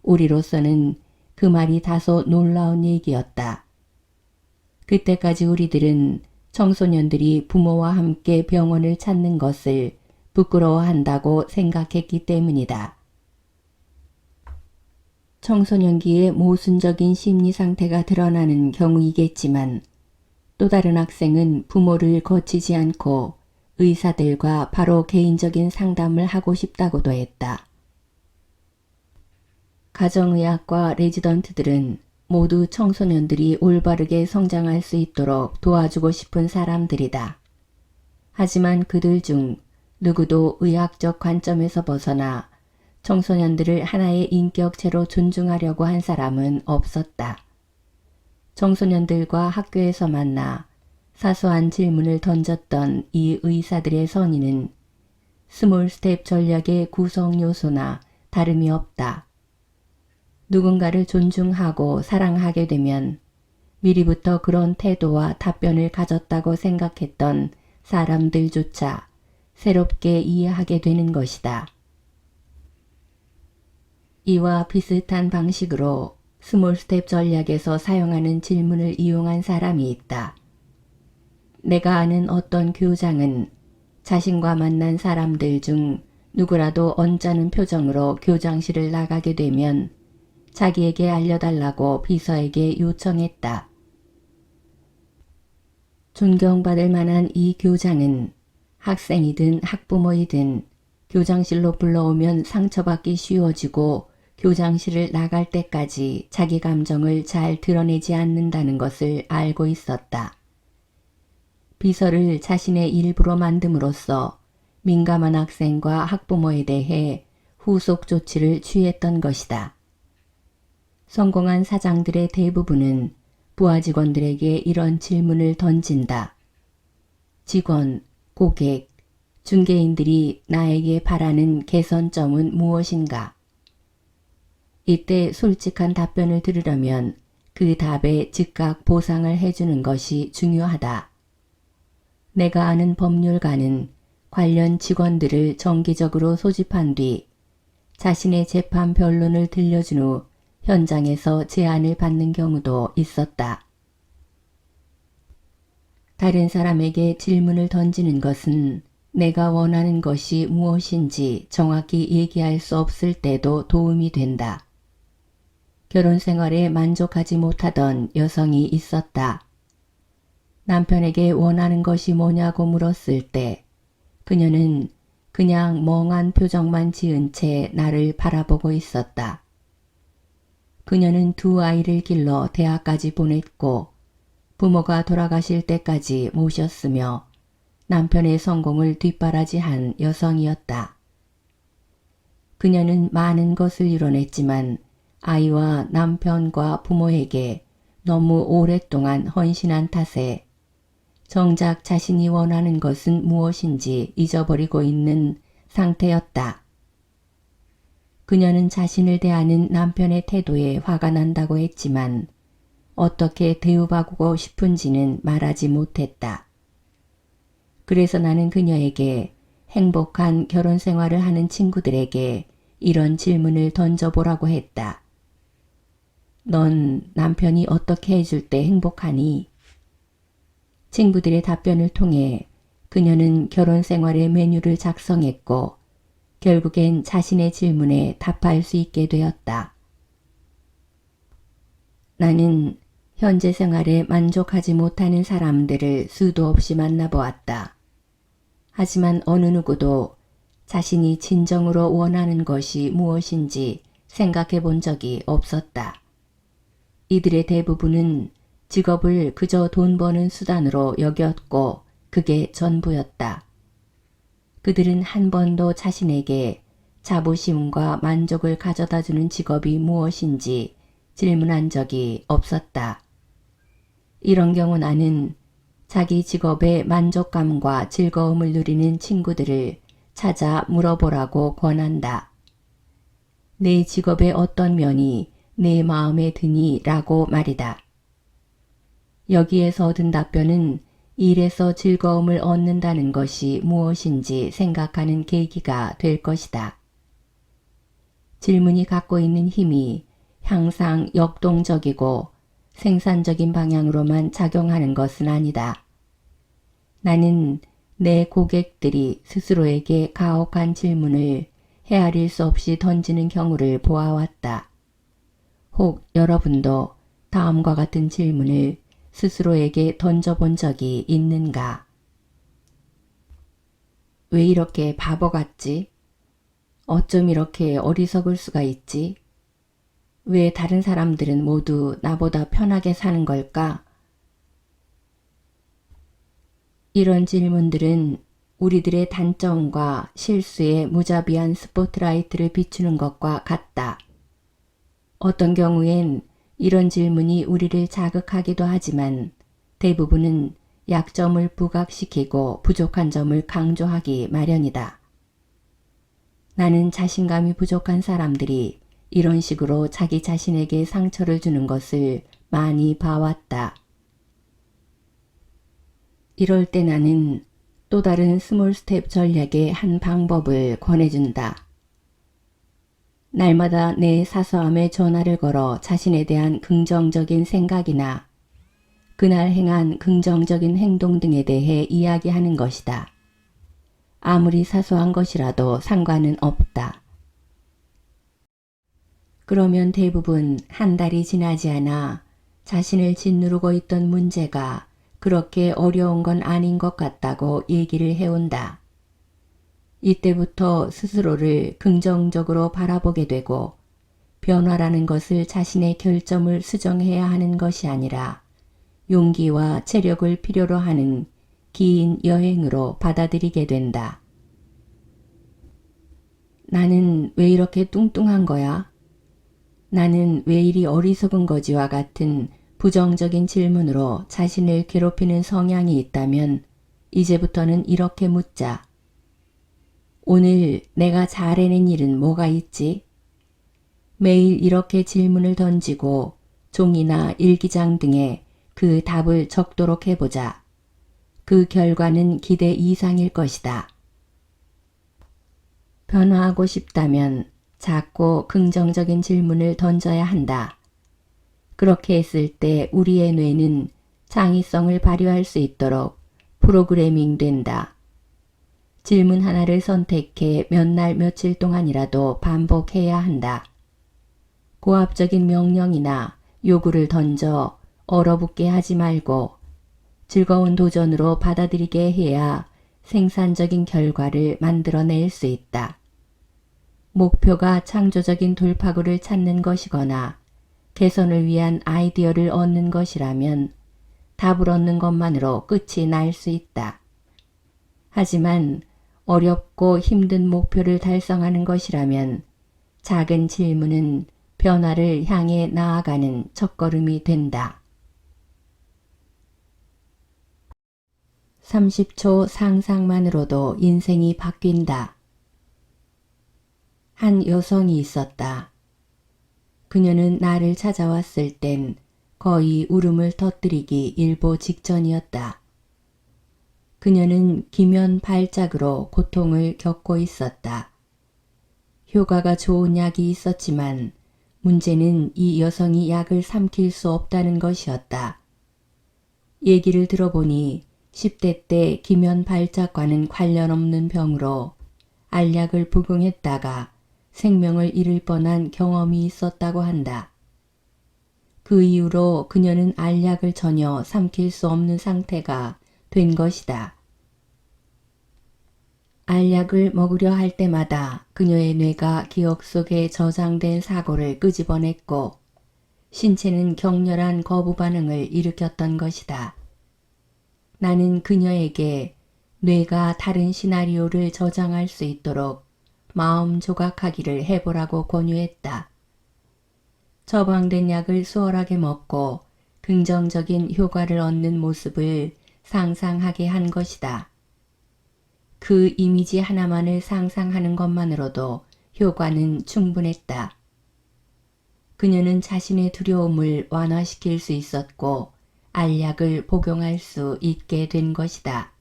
우리로서는 그 말이 다소 놀라운 얘기였다. 그때까지 우리들은 청소년들이 부모와 함께 병원을 찾는 것을 부끄러워한다고 생각했기 때문이다. 청소년기의 모순적인 심리 상태가 드러나는 경우이겠지만 또 다른 학생은 부모를 거치지 않고 의사들과 바로 개인적인 상담을 하고 싶다고도 했다. 가정의학과 레지던트들은 모두 청소년들이 올바르게 성장할 수 있도록 도와주고 싶은 사람들이다. 하지만 그들 중 누구도 의학적 관점에서 벗어나 청소년들을 하나의 인격체로 존중하려고 한 사람은 없었다. 청소년들과 학교에서 만나 사소한 질문을 던졌던 이 의사들의 선의는 스몰 스텝 전략의 구성 요소나 다름이 없다. 누군가를 존중하고 사랑하게 되면 미리부터 그런 태도와 답변을 가졌다고 생각했던 사람들조차 새롭게 이해하게 되는 것이다. 이와 비슷한 방식으로 스몰 스텝 전략에서 사용하는 질문을 이용한 사람이 있다. 내가 아는 어떤 교장은 자신과 만난 사람들 중 누구라도 언짢은 표정으로 교장실을 나가게 되면 자기에게 알려달라고 비서에게 요청했다. 존경받을 만한 이 교장은 학생이든 학부모이든 교장실로 불러오면 상처받기 쉬워지고 교장실을 나갈 때까지 자기 감정을 잘 드러내지 않는다는 것을 알고 있었다. 비서를 자신의 일부로 만듦으로써 민감한 학생과 학부모에 대해 후속 조치를 취했던 것이다. 성공한 사장들의 대부분은 부하 직원들에게 이런 질문을 던진다. 직원, 고객, 중개인들이 나에게 바라는 개선점은 무엇인가? 이때 솔직한 답변을 들으려면 그 답에 즉각 보상을 해주는 것이 중요하다. 내가 아는 법률가는 관련 직원들을 정기적으로 소집한 뒤 자신의 재판 변론을 들려준 후 현장에서 제안을 받는 경우도 있었다. 다른 사람에게 질문을 던지는 것은 내가 원하는 것이 무엇인지 정확히 얘기할 수 없을 때도 도움이 된다. 결혼 생활에 만족하지 못하던 여성이 있었다. 남편에게 원하는 것이 뭐냐고 물었을 때 그녀는 그냥 멍한 표정만 지은 채 나를 바라보고 있었다. 그녀는 두 아이를 길러 대학까지 보냈고 부모가 돌아가실 때까지 모셨으며 남편의 성공을 뒷바라지한 여성이었다. 그녀는 많은 것을 이뤄냈지만 아이와 남편과 부모에게 너무 오랫동안 헌신한 탓에 정작 자신이 원하는 것은 무엇인지 잊어버리고 있는 상태였다. 그녀는 자신을 대하는 남편의 태도에 화가 난다고 했지만 어떻게 대우받고 싶은지는 말하지 못했다. 그래서 나는 그녀에게 행복한 결혼 생활을 하는 친구들에게 이런 질문을 던져보라고 했다. 넌 남편이 어떻게 해줄 때 행복하니? 친구들의 답변을 통해 그녀는 결혼 생활의 메뉴를 작성했고 결국엔 자신의 질문에 답할 수 있게 되었다. 나는 현재 생활에 만족하지 못하는 사람들을 수도 없이 만나보았다. 하지만 어느 누구도 자신이 진정으로 원하는 것이 무엇인지 생각해 본 적이 없었다. 이들의 대부분은 직업을 그저 돈 버는 수단으로 여겼고 그게 전부였다. 그들은 한 번도 자신에게 자부심과 만족을 가져다주는 직업이 무엇인지 질문한 적이 없었다. 이런 경우 나는 자기 직업의 만족감과 즐거움을 누리는 친구들을 찾아 물어보라고 권한다. 내 직업의 어떤 면이 내 마음에 드니? 라고 말이다. 여기에서 얻은 답변은 일에서 즐거움을 얻는다는 것이 무엇인지 생각하는 계기가 될 것이다. 질문이 갖고 있는 힘이 항상 역동적이고 생산적인 방향으로만 작용하는 것은 아니다. 나는 내 고객들이 스스로에게 가혹한 질문을 헤아릴 수 없이 던지는 경우를 보아왔다. 혹 여러분도 다음과 같은 질문을 스스로에게 던져본 적이 있는가? 왜 이렇게 바보 같지? 어쩜 이렇게 어리석을 수가 있지? 왜 다른 사람들은 모두 나보다 편하게 사는 걸까? 이런 질문들은 우리들의 단점과 실수에 무자비한 스포트라이트를 비추는 것과 같다. 어떤 경우엔 이런 질문이 우리를 자극하기도 하지만 대부분은 약점을 부각시키고 부족한 점을 강조하기 마련이다. 나는 자신감이 부족한 사람들이 이런 식으로 자기 자신에게 상처를 주는 것을 많이 봐왔다. 이럴 때 나는 또 다른 스몰 스텝 전략의 한 방법을 권해준다. 날마다 내 사소함에 전화를 걸어 자신에 대한 긍정적인 생각이나 그날 행한 긍정적인 행동 등에 대해 이야기하는 것이다. 아무리 사소한 것이라도 상관은 없다. 그러면 대부분 한 달이 지나지 않아 자신을 짓누르고 있던 문제가 그렇게 어려운 건 아닌 것 같다고 얘기를 해온다. 이때부터 스스로를 긍정적으로 바라보게 되고 변화라는 것을 자신의 결점을 수정해야 하는 것이 아니라 용기와 체력을 필요로 하는 긴 여행으로 받아들이게 된다. 나는 왜 이렇게 뚱뚱한 거야? 나는 왜 이리 어리석은 거지와 같은 부정적인 질문으로 자신을 괴롭히는 성향이 있다면 이제부터는 이렇게 묻자. 오늘 내가 잘 해낸 일은 뭐가 있지? 매일 이렇게 질문을 던지고 종이나 일기장 등에 그 답을 적도록 해보자. 그 결과는 기대 이상일 것이다. 변화하고 싶다면 작고 긍정적인 질문을 던져야 한다. 그렇게 했을 때 우리의 뇌는 창의성을 발휘할 수 있도록 프로그래밍 된다. 질문 하나를 선택해 몇 날 며칠 동안이라도 반복해야 한다. 고압적인 명령이나 요구를 던져 얼어붙게 하지 말고 즐거운 도전으로 받아들이게 해야 생산적인 결과를 만들어낼 수 있다. 목표가 창조적인 돌파구를 찾는 것이거나 개선을 위한 아이디어를 얻는 것이라면 답을 얻는 것만으로 끝이 날 수 있다. 하지만 어렵고 힘든 목표를 달성하는 것이라면 작은 질문은 변화를 향해 나아가는 첫걸음이 된다. 30초 상상만으로도 인생이 바뀐다. 한 여성이 있었다. 그녀는 나를 찾아왔을 땐 거의 울음을 터뜨리기 일보 직전이었다. 그녀는 기면 발작으로 고통을 겪고 있었다. 효과가 좋은 약이 있었지만 문제는 이 여성이 약을 삼킬 수 없다는 것이었다. 얘기를 들어보니 10대 때 기면 발작과는 관련 없는 병으로 알약을 복용했다가 생명을 잃을 뻔한 경험이 있었다고 한다. 그 이후로 그녀는 알약을 전혀 삼킬 수 없는 상태가 된 것이다. 알약을 먹으려 할 때마다 그녀의 뇌가 기억 속에 저장된 사고를 끄집어냈고 신체는 격렬한 거부 반응을 일으켰던 것이다. 나는 그녀에게 뇌가 다른 시나리오를 저장할 수 있도록 마음 조각하기를 해보라고 권유했다. 처방된 약을 수월하게 먹고 긍정적인 효과를 얻는 모습을 상상하게 한 것이다. 그 이미지 하나만을 상상하는 것만으로도 효과는 충분했다. 그녀는 자신의 두려움을 완화시킬 수 있었고 알약을 복용할 수 있게 된 것이다.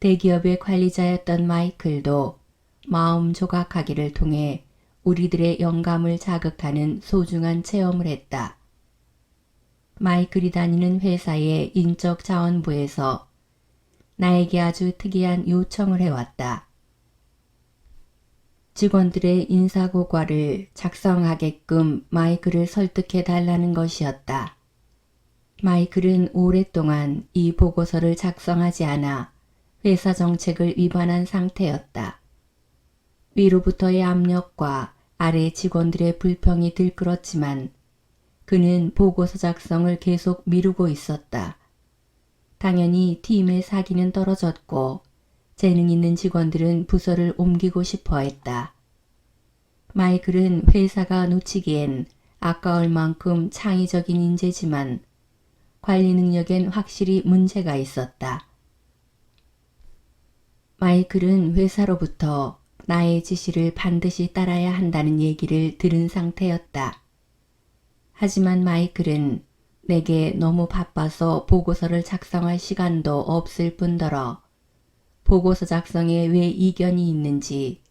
대기업의 관리자였던 마이클도 마음 조각하기를 통해 우리들의 영감을 자극하는 소중한 체험을 했다. 마이클이 다니는 회사의 인적자원부에서 나에게 아주 특이한 요청을 해왔다. 직원들의 인사고과를 작성하게끔 마이클을 설득해 달라는 것이었다. 마이클은 오랫동안 이 보고서를 작성하지 않아 회사 정책을 위반한 상태였다. 위로부터의 압력과 아래 직원들의 불평이 들끓었지만 그는 보고서 작성을 계속 미루고 있었다. 당연히 팀의 사기는 떨어졌고 재능 있는 직원들은 부서를 옮기고 싶어 했다. 마이클은 회사가 놓치기엔 아까울 만큼 창의적인 인재지만 관리 능력엔 확실히 문제가 있었다. 마이클은 회사로부터 나의 지시를 반드시 따라야 한다는 얘기를 들은 상태였다. 하지만 마이클은 내게 너무 바빠서 보고서를 작성할 시간도 없을 뿐더러 보고서 작성에 왜 이견이 있는지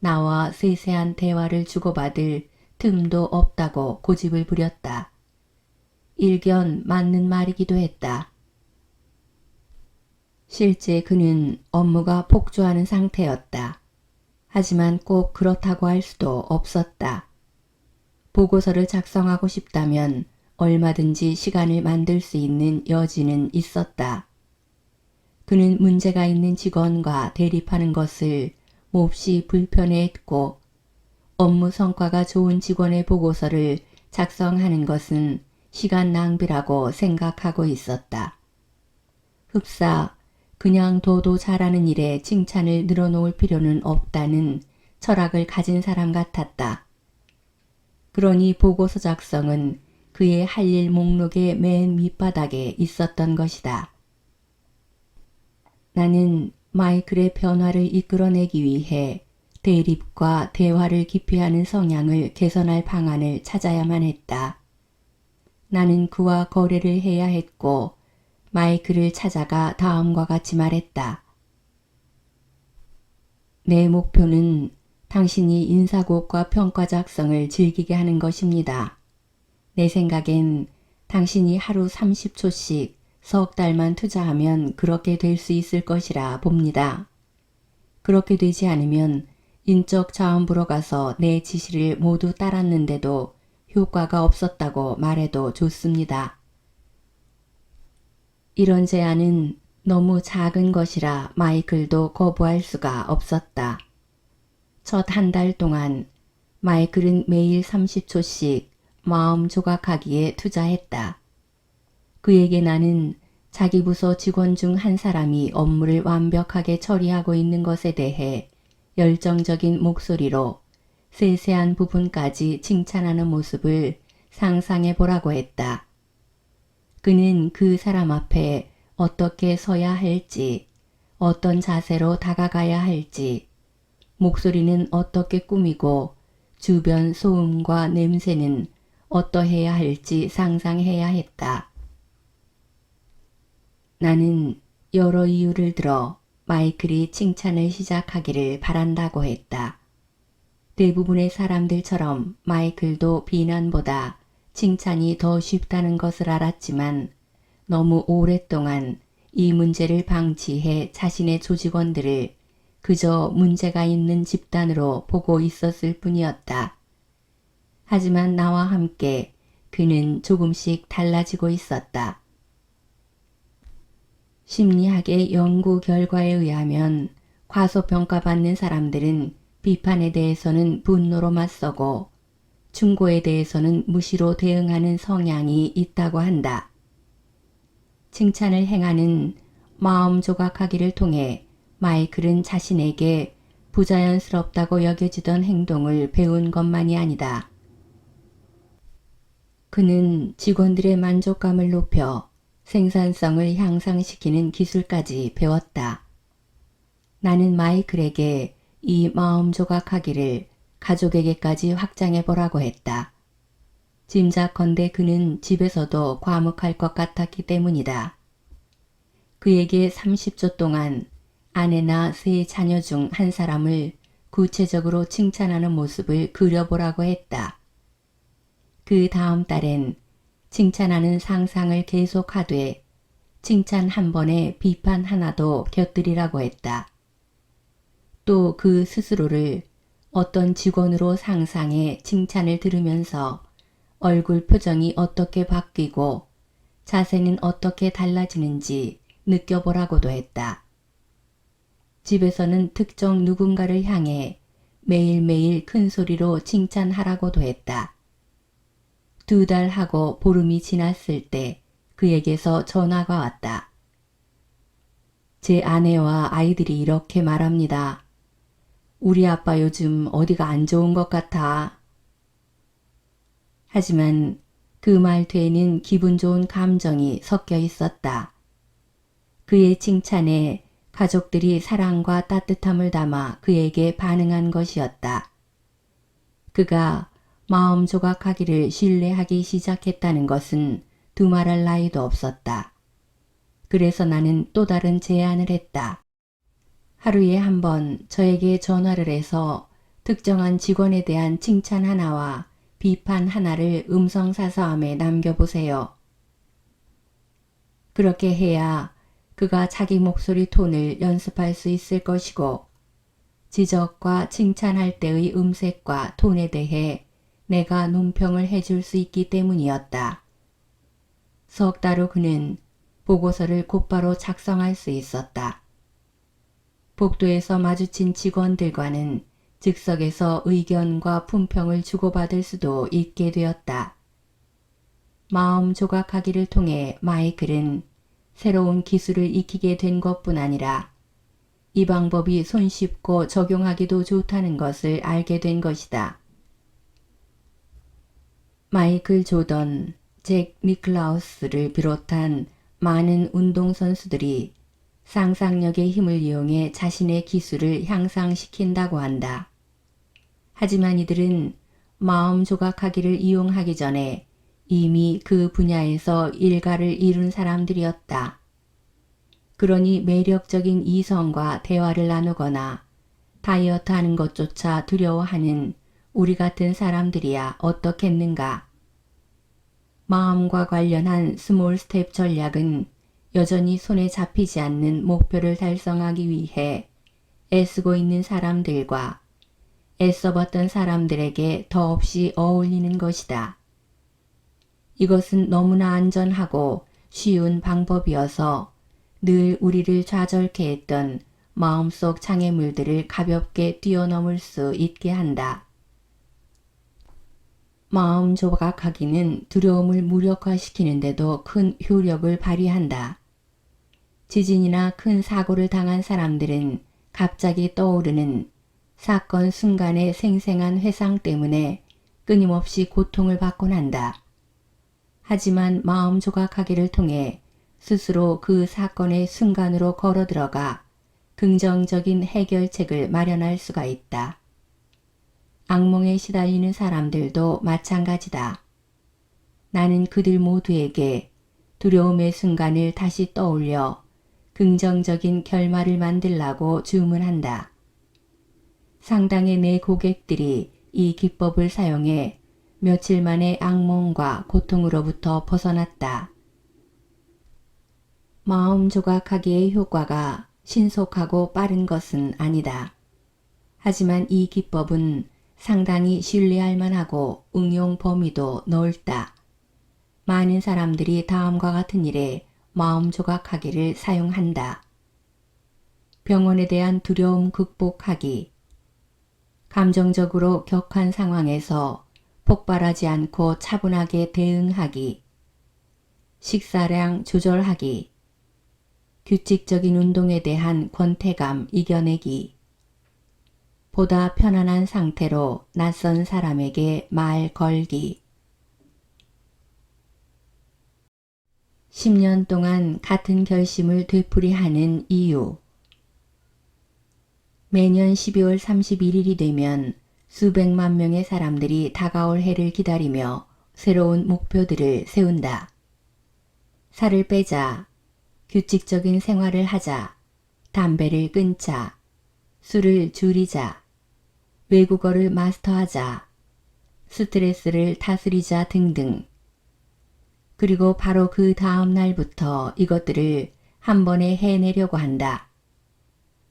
나와 세세한 대화를 주고받을 틈도 없다고 고집을 부렸다. 일견 맞는 말이기도 했다. 실제 그는 업무가 폭주하는 상태였다. 하지만 꼭 그렇다고 할 수도 없었다. 보고서를 작성하고 싶다면 얼마든지 시간을 만들 수 있는 여지는 있었다. 그는 문제가 있는 직원과 대립하는 것을 몹시 불편해했고 업무 성과가 좋은 직원의 보고서를 작성하는 것은 시간 낭비라고 생각하고 있었다. 흡사 그냥 둬도 잘하는 일에 칭찬을 늘어놓을 필요는 없다는 철학을 가진 사람 같았다. 그러니 보고서 작성은 그의 할 일 목록의 맨 밑바닥에 있었던 것이다. 나는 마이클의 변화를 이끌어내기 위해 대립과 대화를 기피하는 성향을 개선할 방안을 찾아야만 했다. 나는 그와 거래를 해야 했고 마이클을 찾아가 다음과 같이 말했다. 내 목표는 당신이 인사고과 평가 작성을 즐기게 하는 것입니다. 내 생각엔 당신이 하루 30초씩 석 달만 투자하면 그렇게 될 수 있을 것이라 봅니다. 그렇게 되지 않으면 인적 자원부로 가서 내 지시를 모두 따랐는데도 효과가 없었다고 말해도 좋습니다. 이런 제안은 너무 작은 것이라 마이클도 거부할 수가 없었다. 첫 한 달 동안 마이클은 매일 30초씩 마음 조각하기에 투자했다. 그에게 나는 자기 부서 직원 중 한 사람이 업무를 완벽하게 처리하고 있는 것에 대해 열정적인 목소리로 세세한 부분까지 칭찬하는 모습을 상상해 보라고 했다. 그는 그 사람 앞에 어떻게 서야 할지, 어떤 자세로 다가가야 할지, 목소리는 어떻게 꾸미고 주변 소음과 냄새는 어떠해야 할지 상상해야 했다. 나는 여러 이유를 들어 마이클이 칭찬을 시작하기를 바란다고 했다. 대부분의 사람들처럼 마이클도 비난보다 칭찬이 더 쉽다는 것을 알았지만 너무 오랫동안 이 문제를 방치해 자신의 조직원들을 그저 문제가 있는 집단으로 보고 있었을 뿐이었다. 하지만 나와 함께 그는 조금씩 달라지고 있었다. 심리학의 연구 결과에 의하면 과소평가받는 사람들은 비판에 대해서는 분노로 맞서고 충고에 대해서는 무시로 대응하는 성향이 있다고 한다. 칭찬을 행하는 마음 조각하기를 통해 마이클은 자신에게 부자연스럽다고 여겨지던 행동을 배운 것만이 아니다. 그는 직원들의 만족감을 높여 생산성을 향상시키는 기술까지 배웠다. 나는 마이클에게 이 마음 조각하기를 가족에게까지 확장해 보라고 했다. 짐작컨대 그는 집에서도 과묵할 것 같았기 때문이다. 그에게 30초 동안 아내나 세 자녀 중 한 사람을 구체적으로 칭찬하는 모습을 그려보라고 했다. 그 다음 달엔 칭찬하는 상상을 계속하되 칭찬 한 번에 비판 하나도 곁들이라고 했다. 또 그 스스로를 어떤 직원으로 상상해 칭찬을 들으면서 얼굴 표정이 어떻게 바뀌고 자세는 어떻게 달라지는지 느껴보라고도 했다. 집에서는 특정 누군가를 향해 매일매일 큰 소리로 칭찬하라고도 했다. 2달 하고 보름이 지났을 때 그에게서 전화가 왔다. 제 아내와 아이들이 이렇게 말합니다. 우리 아빠 요즘 어디가 안 좋은 것 같아. 하지만 그 말 뒤에는 기분 좋은 감정이 섞여 있었다. 그의 칭찬에 가족들이 사랑과 따뜻함을 담아 그에게 반응한 것이었다. 그가 마음 조각하기를 신뢰하기 시작했다는 것은 두말할 나위도 없었다. 그래서 나는 또 다른 제안을 했다. 하루에 한 번 저에게 전화를 해서 특정한 직원에 대한 칭찬 하나와 비판 하나를 음성사서함에 남겨보세요. 그렇게 해야 그가 자기 목소리 톤을 연습할 수 있을 것이고 지적과 칭찬할 때의 음색과 톤에 대해 내가 논평을 해줄 수 있기 때문이었다. 석 달 후 그는 보고서를 곧바로 작성할 수 있었다. 복도에서 마주친 직원들과는 즉석에서 의견과 품평을 주고받을 수도 있게 되었다. 마음 조각하기를 통해 마이클은 새로운 기술을 익히게 된 것뿐 아니라 이 방법이 손쉽고 적용하기도 좋다는 것을 알게 된 것이다. 마이클 조던, 잭 니클라우스를 비롯한 많은 운동선수들이 상상력의 힘을 이용해 자신의 기술을 향상시킨다고 한다. 하지만 이들은 마음 조각하기를 이용하기 전에 이미 그 분야에서 일가를 이룬 사람들이었다. 그러니 매력적인 이성과 대화를 나누거나 다이어트 하는 것조차 두려워하는 우리 같은 사람들이야 어떻겠는가. 마음과 관련한 스몰 스텝 전략은 여전히 손에 잡히지 않는 목표를 달성하기 위해 애쓰고 있는 사람들과 애써봤던 사람들에게 더없이 어울리는 것이다. 이것은 너무나 안전하고 쉬운 방법이어서 늘 우리를 좌절케 했던 마음속 장애물들을 가볍게 뛰어넘을 수 있게 한다. 마음 조각하기는 두려움을 무력화시키는데도 큰 효력을 발휘한다. 지진이나 큰 사고를 당한 사람들은 갑자기 떠오르는 사건 순간의 생생한 회상 때문에 끊임없이 고통을 받곤 한다. 하지만 마음 조각하기를 통해 스스로 그 사건의 순간으로 걸어 들어가 긍정적인 해결책을 마련할 수가 있다. 악몽에 시달리는 사람들도 마찬가지다. 나는 그들 모두에게 두려움의 순간을 다시 떠올려 긍정적인 결말을 만들라고 주문한다. 상당의 내 고객들이 이 기법을 사용해 며칠 만에 악몽과 고통으로부터 벗어났다. 마음 조각하기의 효과가 신속하고 빠른 것은 아니다. 하지만 이 기법은 상당히 신뢰할 만하고 응용 범위도 넓다. 많은 사람들이 다음과 같은 일에 마음 조각하기를 사용한다. 병원에 대한 두려움 극복하기. 감정적으로 격한 상황에서 폭발하지 않고 차분하게 대응하기. 식사량 조절하기. 규칙적인 운동에 대한 권태감 이겨내기. 보다 편안한 상태로 낯선 사람에게 말 걸기. 10년 동안 같은 결심을 되풀이하는 이유. 매년 12월 31일이 되면 수백만 명의 사람들이 다가올 해를 기다리며 새로운 목표들을 세운다. 살을 빼자, 규칙적인 생활을 하자, 담배를 끊자, 술을 줄이자, 외국어를 마스터하자, 스트레스를 다스리자 등등. 그리고 바로 그 다음 날부터 이것들을 한 번에 해내려고 한다.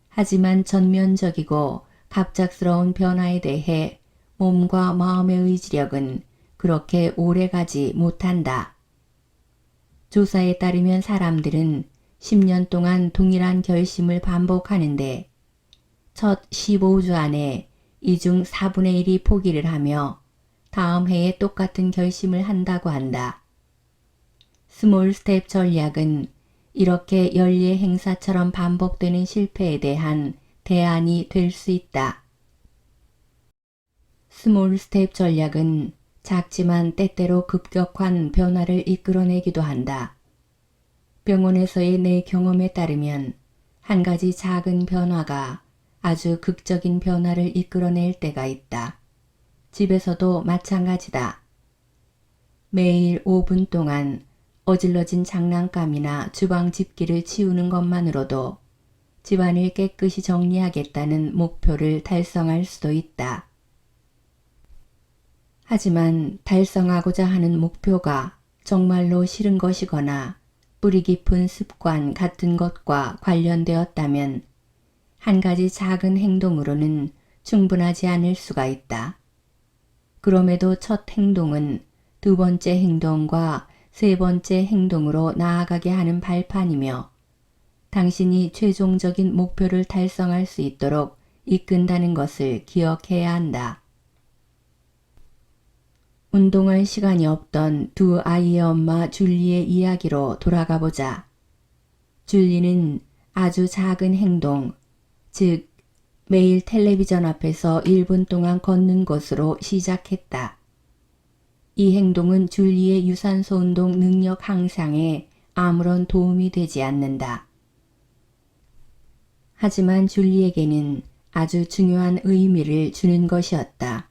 하지만 전면적이고 갑작스러운 변화에 대해 몸과 마음의 의지력은 그렇게 오래 가지 못한다. 조사에 따르면 사람들은 10년 동안 동일한 결심을 반복하는데 첫 15주 안에 이 중 4분의 1이 포기를 하며 다음 해에 똑같은 결심을 한다고 한다. 스몰 스텝 전략은 이렇게 연례 행사처럼 반복되는 실패에 대한 대안이 될 수 있다. 스몰 스텝 전략은 작지만 때때로 급격한 변화를 이끌어내기도 한다. 병원에서의 내 경험에 따르면 한 가지 작은 변화가 아주 극적인 변화를 이끌어낼 때가 있다. 집에서도 마찬가지다. 매일 5분 동안 어질러진 장난감이나 주방 집기를 치우는 것만으로도 집안을 깨끗이 정리하겠다는 목표를 달성할 수도 있다. 하지만 달성하고자 하는 목표가 정말로 싫은 것이거나 뿌리 깊은 습관 같은 것과 관련되었다면 한 가지 작은 행동으로는 충분하지 않을 수가 있다. 그럼에도 첫 행동은 두 번째 행동과 세 번째 행동으로 나아가게 하는 발판이며 당신이 최종적인 목표를 달성할 수 있도록 이끈다는 것을 기억해야 한다. 운동할 시간이 없던 두 아이의 엄마 줄리의 이야기로 돌아가 보자. 줄리는 아주 작은 행동, 즉 매일 텔레비전 앞에서 1분 동안 걷는 것으로 시작했다. 이 행동은 줄리의 유산소 운동 능력 향상에 아무런 도움이 되지 않는다. 하지만 줄리에게는 아주 중요한 의미를 주는 것이었다.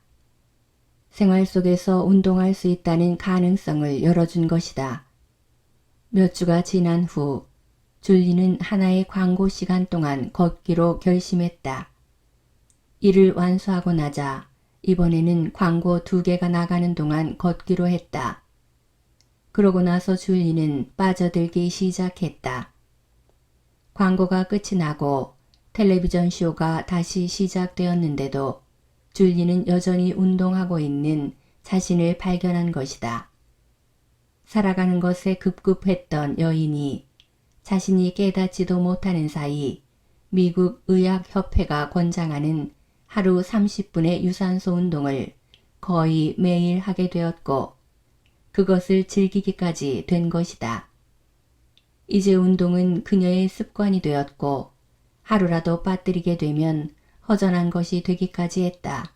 생활 속에서 운동할 수 있다는 가능성을 열어준 것이다. 몇 주가 지난 후 줄리는 하나의 광고 시간 동안 걷기로 결심했다. 이를 완수하고 나자 이번에는 광고 2개가 나가는 동안 걷기로 했다. 그러고 나서 줄리는 빠져들기 시작했다. 광고가 끝이 나고 텔레비전 쇼가 다시 시작되었는데도 줄리는 여전히 운동하고 있는 자신을 발견한 것이다. 살아가는 것에 급급했던 여인이 자신이 깨닫지도 못하는 사이 미국 의학협회가 권장하는 하루 30분의 유산소 운동을 거의 매일 하게 되었고 그것을 즐기기까지 된 것이다. 이제 운동은 그녀의 습관이 되었고 하루라도 빠뜨리게 되면 허전한 것이 되기까지 했다.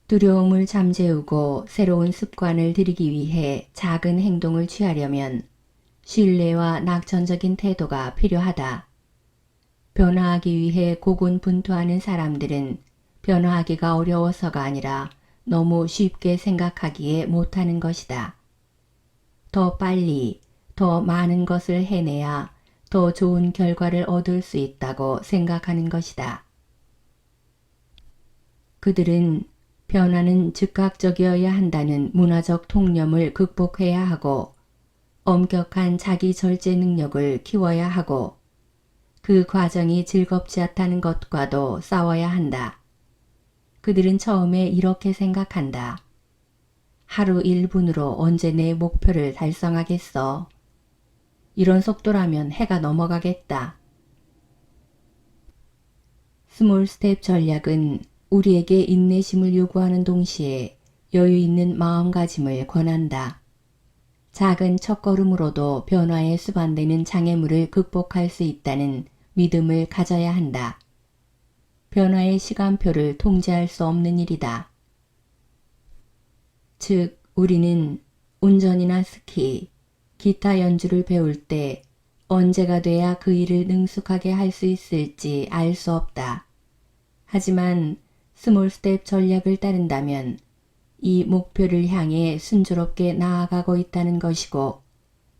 두려움을 잠재우고 새로운 습관을 들이기 위해 작은 행동을 취하려면 신뢰와 낙천적인 태도가 필요하다. 변화하기 위해 고군분투하는 사람들은 변화하기가 어려워서가 아니라 너무 쉽게 생각하기에 못하는 것이다. 더 빨리, 더 많은 것을 해내야 더 좋은 결과를 얻을 수 있다고 생각하는 것이다. 그들은 변화는 즉각적이어야 한다는 문화적 통념을 극복해야 하고 엄격한 자기 절제 능력을 키워야 하고 그 과정이 즐겁지 않다는 것과도 싸워야 한다. 그들은 처음에 이렇게 생각한다. 하루 1분으로 언제 내 목표를 달성하겠어? 이런 속도라면 해가 넘어가겠다. 스몰 스텝 전략은 우리에게 인내심을 요구하는 동시에 여유 있는 마음가짐을 권한다. 작은 첫걸음으로도 변화에 수반되는 장애물을 극복할 수 있다는 믿음을 가져야 한다. 변화의 시간표를 통제할 수 없는 일이다. 즉, 우리는 운전이나 스키, 기타 연주를 배울 때 언제가 돼야 그 일을 능숙하게 할 수 있을지 알 수 없다. 하지만 스몰 스텝 전략을 따른다면 이 목표를 향해 순조롭게 나아가고 있다는 것이고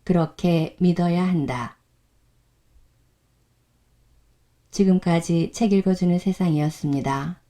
그렇게 믿어야 한다. 지금까지 책 읽어주는 세상이었습니다.